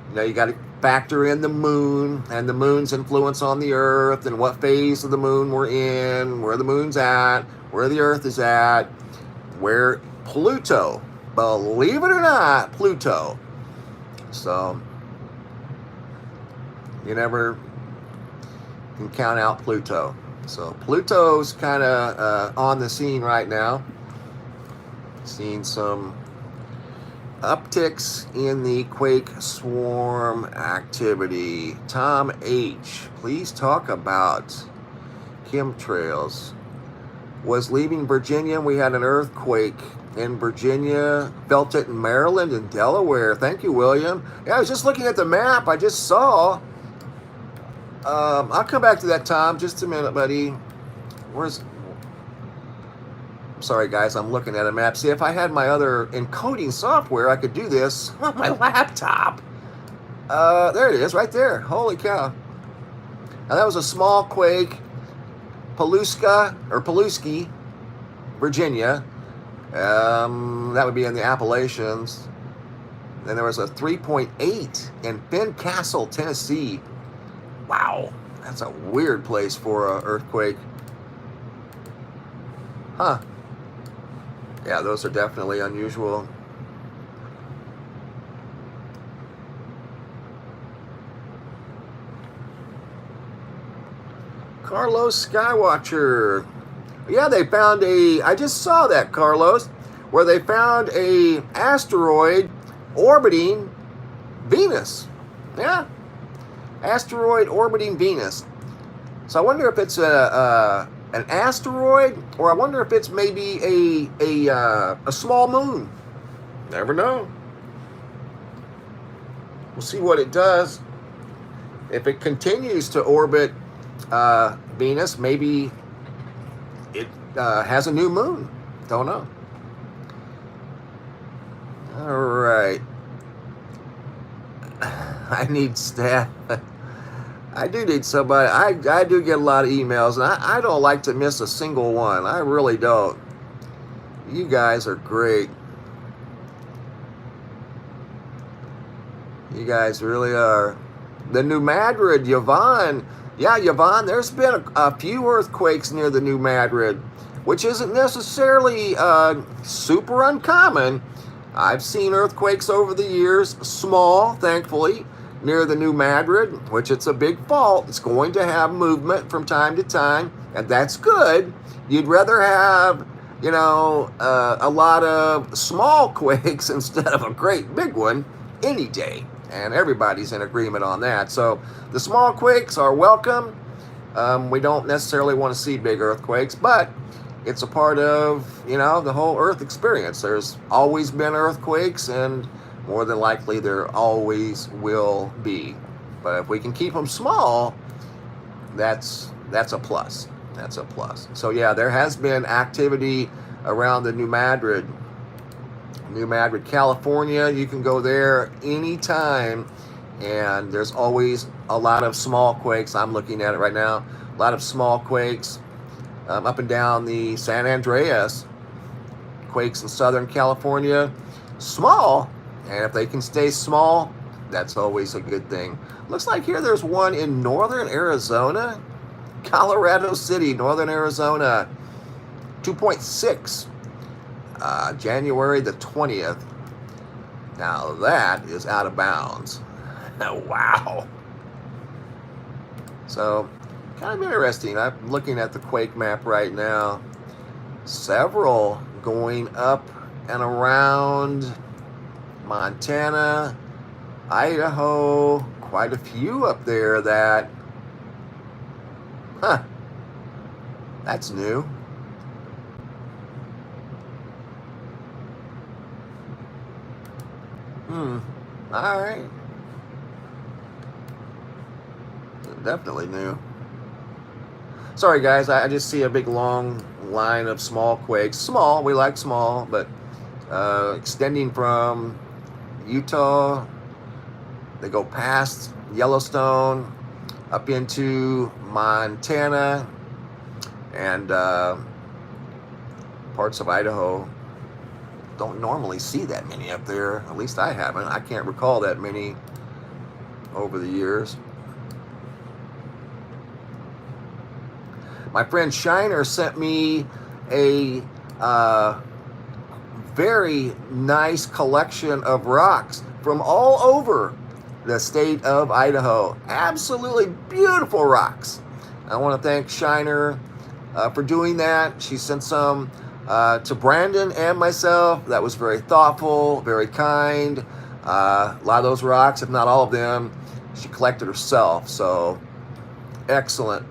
You know, you got to factor in the moon and the moon's influence on the earth and what phase of the moon we're in, where the moon's at, where the earth is at, where Pluto, believe it or not, Pluto. So you never can count out Pluto. So Pluto's kind of on the scene right now. Seeing some upticks in the quake swarm activity. Tom H., please talk about chemtrails. Was leaving Virginia. We had an earthquake in Virginia. Felt it in Maryland and Delaware. Thank you, William. Yeah, I was just looking at the map. I just saw. I'll come back to that, Tom. Just a minute, buddy. Sorry, guys. I'm looking at a map. See, if I had my other encoding software, I could do this on my laptop. There it is, right there. Holy cow. Now, that was a small quake. Pulaski, Virginia. That would be in the Appalachians. Then there was a 3.8 in Fincastle, Tennessee. Wow, that's a weird place for an earthquake. Huh. Yeah, those are definitely unusual. Carlos Skywatcher. Yeah, they found I just saw that, Carlos, where they found a asteroid orbiting Venus. Yeah, asteroid orbiting Venus. So I wonder if it's an asteroid, or I wonder if it's maybe a small moon. Never know. We'll see what it does. If it continues to orbit Venus, maybe it has a new moon. Don't know. All right. I need staff. I do need somebody. I do get a lot of emails, and I don't like to miss a single one. I really don't. You guys are great. You guys really are. The New Madrid, Yvonne. Yeah, Yvonne, there's been a few earthquakes near the New Madrid, which isn't necessarily super uncommon. I've seen earthquakes over the years, small, thankfully, near the New Madrid, which it's a big fault. It's going to have movement from time to time, and that's good. You'd rather have, you know, a lot of small quakes instead of a great big one any day. And everybody's in agreement on that. So the small quakes are welcome. We don't necessarily want to see big earthquakes, but it's a part of, you know, the whole Earth experience. There's always been earthquakes, and more than likely there always will be. But if we can keep them small, that's a plus. That's a plus. So yeah, there has been activity around the New Madrid, California. You can go there anytime and there's always a lot of small quakes. I'm looking at it right now. A lot of small quakes up and down the San Andreas. Quakes in Southern California, small, and if they can stay small, that's always a good thing. Looks like here there's one in northern Arizona, Colorado City, northern Arizona, 2.6, January the 20th. Now that is out of bounds. Wow. So, kind of interesting. I'm looking at the quake map right now. Several going up and around Montana, Idaho, quite a few up there that, that's new. All right. Definitely new. Sorry guys, I just see a big long line of small quakes. Small, we like small, but extending from Utah, they go past Yellowstone, up into Montana, and parts of Idaho. Don't normally see that many up there. At least I haven't. I can't recall that many over the years. My friend Shiner sent me a very nice collection of rocks from all over the state of Idaho. Absolutely beautiful rocks. I want to thank Shiner for doing that. She sent some to Brandon and myself. That was very thoughtful, very kind. A lot of those rocks, if not all of them, she collected herself. So excellent.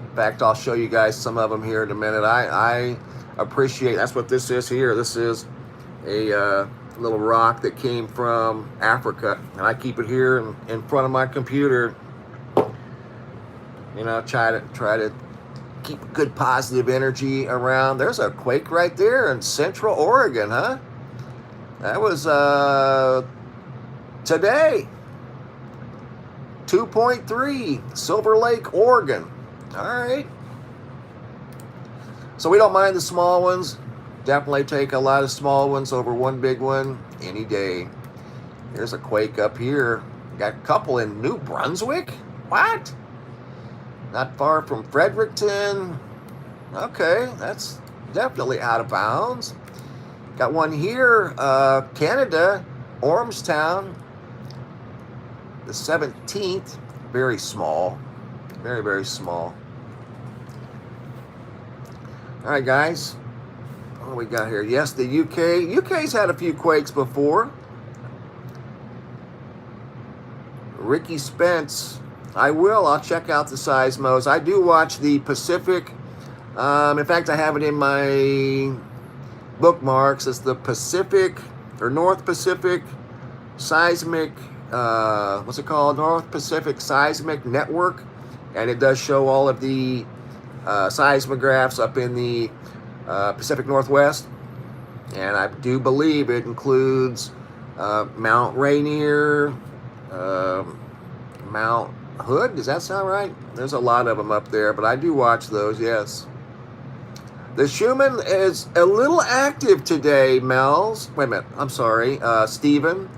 In fact, I'll show you guys some of them here in a minute. I appreciate, that's what this is here. This is a little rock that came from Africa, and I keep it here in front of my computer. You know, try to keep good positive energy around. There's a quake right there in Central Oregon, huh? That was today. 2.3, Silver Lake, Oregon. All right. So we don't mind the small ones. Definitely take a lot of small ones over one big one any day. Here's a quake up here. Got a couple in New Brunswick. What? Not far from Fredericton. Okay, that's definitely out of bounds. Got one here, Canada, Ormstown, the 17th. Very small. Very, very small. All right, guys. What do we got here? Yes, the UK. UK's had a few quakes before. Ricky Spence. I'll check out the seismos. I do watch the Pacific. In fact, I have it in my bookmarks. It's the Pacific or North Pacific Seismic, what's it called? North Pacific Seismic Network. And it does show all of the seismographs up in the Pacific Northwest. And I do believe it includes Mount Rainier, Mount Hood. Does that sound right? There's a lot of them up there, but I do watch those, yes. The Schumann is a little active today, Mel's. Wait a minute, I'm sorry, Stephen.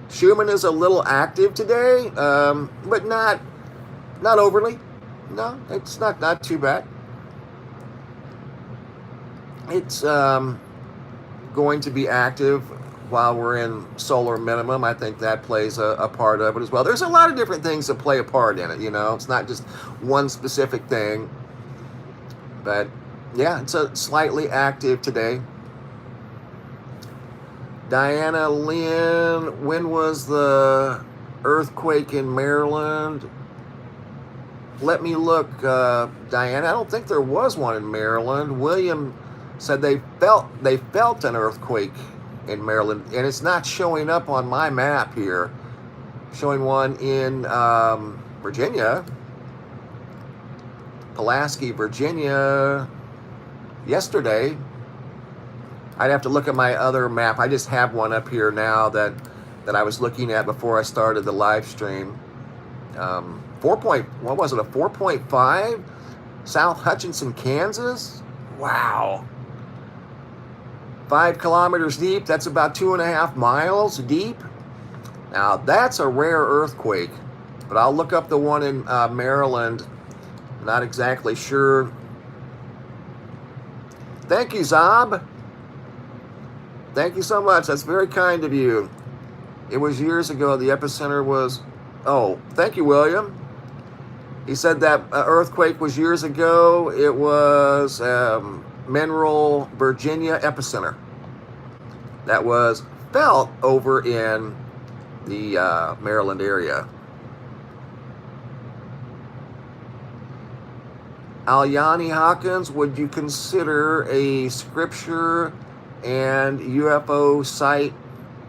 Schumann is a little active today, but not overly. No, it's not too bad. It's going to be active while we're in solar minimum. I think that plays a part of it as well. There's a lot of different things that play a part in it, you know. It's not just one specific thing. But yeah, it's a slightly active today. Diana Lynn, when was the earthquake in Maryland? Let me look, Diana. I don't think there was one in Maryland. William said they felt an earthquake in Maryland, and it's not showing up on my map here. Showing one in Virginia, Pulaski, Virginia, yesterday. I'd have to look at my other map. I just have one up here now that that I was looking at before I started the live stream. 4.5 South Hutchinson, Kansas. Wow. 5 kilometers deep. That's about 2.5 miles deep. Now that's a rare earthquake, but I'll look up the one in Maryland. Not exactly sure. Thank you, Zob. Thank you so much. That's very kind of you. It was years ago. The epicenter was... Oh, thank you, William. He said that earthquake was years ago. It was Mineral, Virginia epicenter. That was felt over in the Maryland area. Alyani Hawkins, would you consider a scripture and UFO site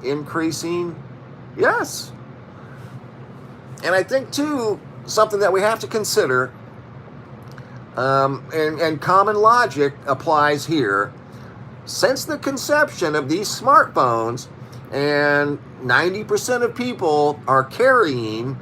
increasing? Yes. And I think, too, something that we have to consider, and common logic applies here. Since the conception of these smartphones, and 90% of people are carrying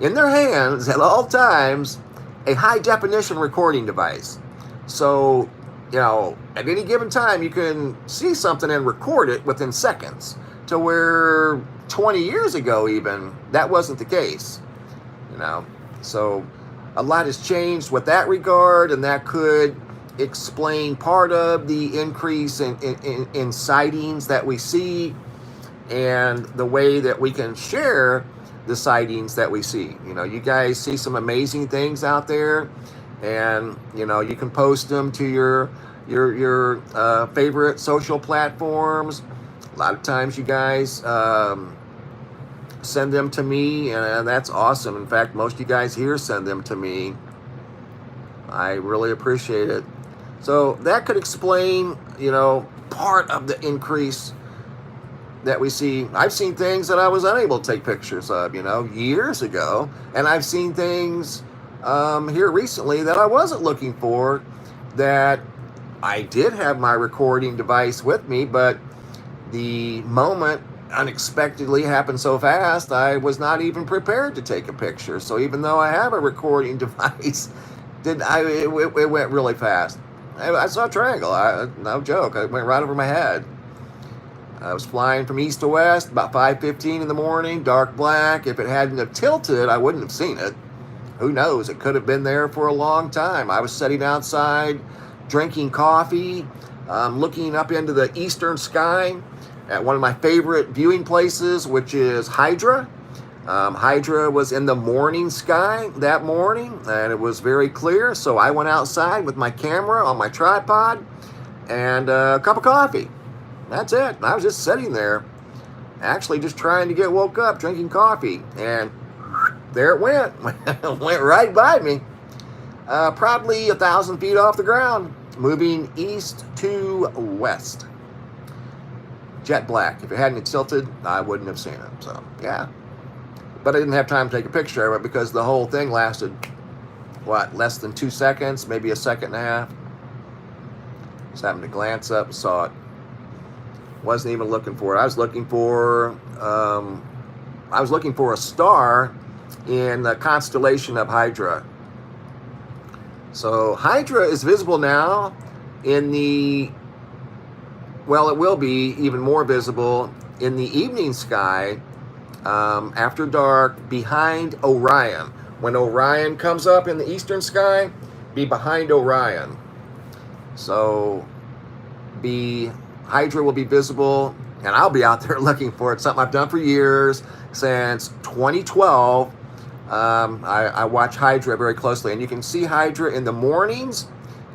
in their hands at all times a high-definition recording device. So, at any given time, you can see something and record it within seconds, to where 20 years ago even, that wasn't the case. So a lot has changed with that regard, and that could explain part of the increase in sightings that we see, and the way that we can share the sightings that we see. You guys see some amazing things out there, and you can post them to your favorite social platforms. A lot of times you guys send them to me, and that's awesome. In fact, most of you guys here send them to me. I really appreciate it. So that could explain, part of the increase that we see. I've seen things that I was unable to take pictures of, years ago. And I've seen things here recently that I wasn't looking for, that I did have my recording device with me, but the moment unexpectedly happened so fast, I was not even prepared to take a picture. So even though I have a recording device, it went really fast. I saw a triangle. No joke. It went right over my head. I was flying from east to west about 5:15 in the morning, dark black. If it hadn't have tilted, I wouldn't have seen it. Who knows? It could have been there for a long time. I was sitting outside, drinking coffee, looking up into the eastern sky at one of my favorite viewing places, which is Hydra. Hydra was in the morning sky that morning, and it was very clear. So I went outside with my camera on my tripod and a cup of coffee. That's it. I was just sitting there, actually just trying to get woke up, drinking coffee, and there it went. Went right by me. Probably 1,000 feet off the ground, moving east to west. Jet black. If it hadn't tilted, I wouldn't have seen it. So, yeah. But I didn't have time to take a picture of it because the whole thing lasted, less than 2 seconds, maybe a second and a half. Just happened to glance up and saw it. Wasn't even looking for it. I was looking for a star in the constellation of Hydra. So Hydra is visible now in the, it will be even more visible in the evening sky after dark behind Orion. When Orion comes up in the eastern sky, be behind Orion. So Hydra will be visible, and I'll be out there looking for it. Something I've done for years, since 2012. I watch Hydra very closely, and you can see Hydra in the mornings,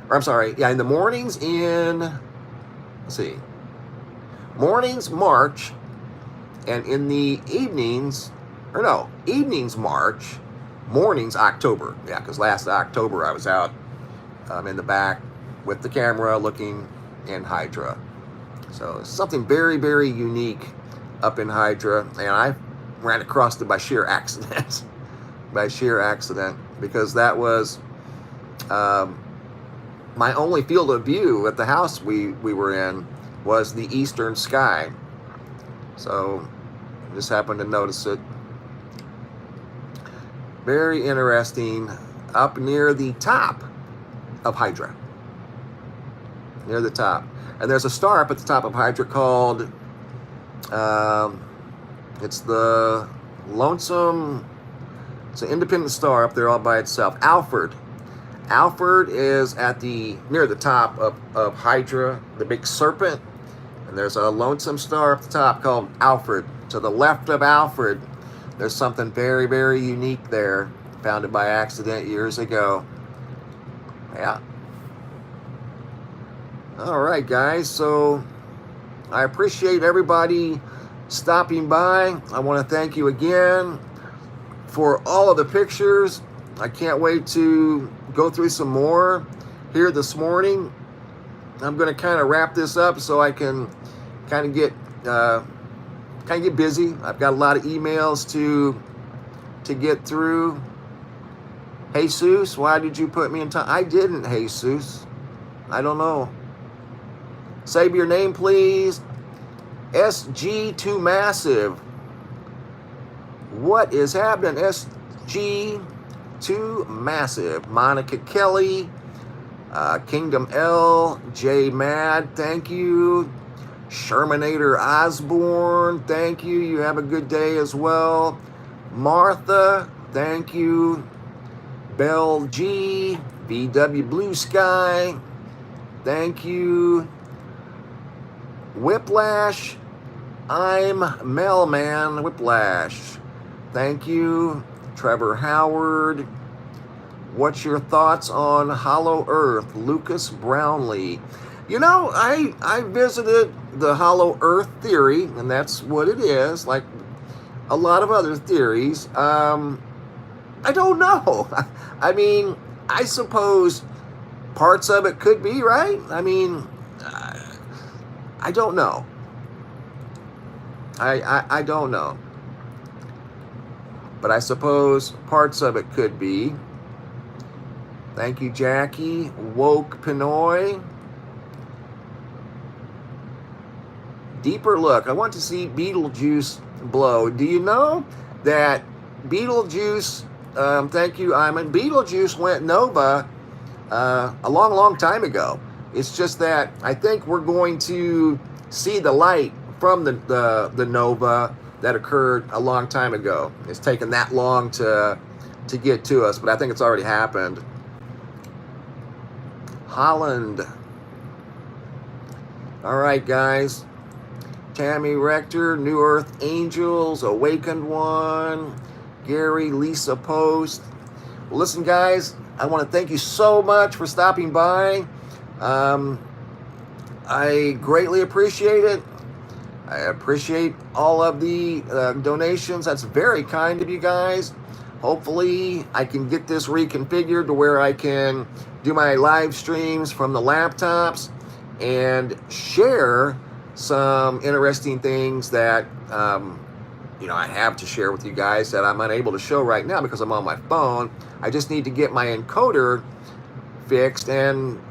in the mornings mornings March, and in the evenings, evenings March, mornings October. Yeah, because last October I was out in the back with the camera looking in Hydra. So something very, very unique up in Hydra, and I ran across it by sheer accident. Because that was my only field of view at the house we were in was the eastern sky. So Just happened to notice it. Very interesting. Up near the top of Hydra. Near the top. And there's a star up at the top of Hydra called, it's the Lonesome, it's an independent star up there all by itself. Alfred. Alfred is at near the top of Hydra, the big serpent. And there's a lonesome star up the top called Alfred. To the left of Alfred, there's something very, very unique there. Found it by accident years ago. Yeah. All right, guys. So I appreciate everybody stopping by. I want to thank you again for all of the pictures. I can't wait to go through some more here this morning. I'm going to kind of wrap this up so I can kind of get busy. I've got a lot of emails to get through. Jesus, why did you put me in time? I didn't, Jesus. I don't know. Say your name, please. SG2 Massive. What is happening? SG2 Massive. Monica Kelly. Kingdom L. J Mad. Thank you. Shermanator Osborne. Thank you. You have a good day as well. Martha. Thank you. Bell G. VW Blue Sky. Thank you. Whiplash. I'm Mailman Whiplash. Thank you. Trevor Howard. What's your thoughts on Hollow Earth? Lucas Brownlee. You know, I visited the Hollow Earth theory, and that's what it is, like a lot of other theories. I don't know. I mean, I suppose parts of it could be, right? I mean, I don't know. I don't know. But I suppose parts of it could be. Thank you, Jackie. Woke Pinoy. Deeper look. I want to see Beetlejuice blow. Do you know that Beetlejuice, thank you, Iman, Beetlejuice went nova a long, long time ago. It's just that I think we're going to see the light from the nova that occurred a long time ago. It's taken that long to get to us, but I think it's already happened. Holland. All right, guys. Tammy Rector, New Earth Angels, Awakened One, Gary, Lisa Post. Well, listen, guys, I want to thank you so much for stopping by. I greatly appreciate it. I appreciate all of the donations. That's very kind of you guys. Hopefully, I can get this reconfigured to where I can do my live streams from the laptops and share some interesting things that I have to share with you guys that I'm unable to show right now because I'm on my phone. I just need to get my encoder fixed and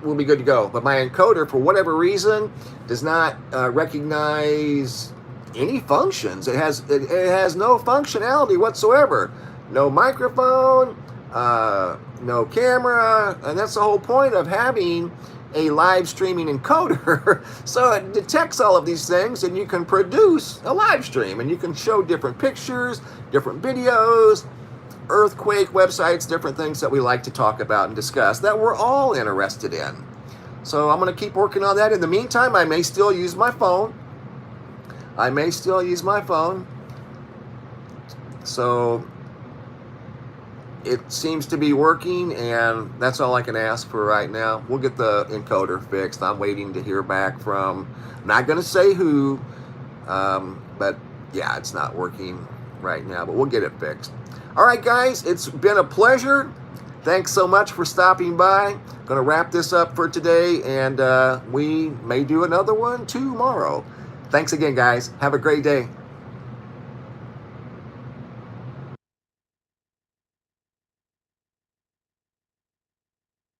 we'll be good to go. But my encoder, for whatever reason, does not recognize any functions. It has no functionality whatsoever. No microphone, no camera, and that's the whole point of having a live streaming encoder. So it detects all of these things and you can produce a live stream and you can show different pictures, different videos, earthquake websites, different things that we like to talk about and discuss that we're all interested in. So I'm going to keep working on that. In the meantime, I may still use my phone. So it seems to be working, and that's all I can ask for right now. We'll get the encoder fixed. I'm waiting to hear back from, not going to say who, but yeah, it's not working right now, but we'll get it fixed. All right, guys, it's been a pleasure. Thanks so much for stopping by. Going to wrap this up for today, and we may do another one tomorrow. Thanks again, guys. Have a great day.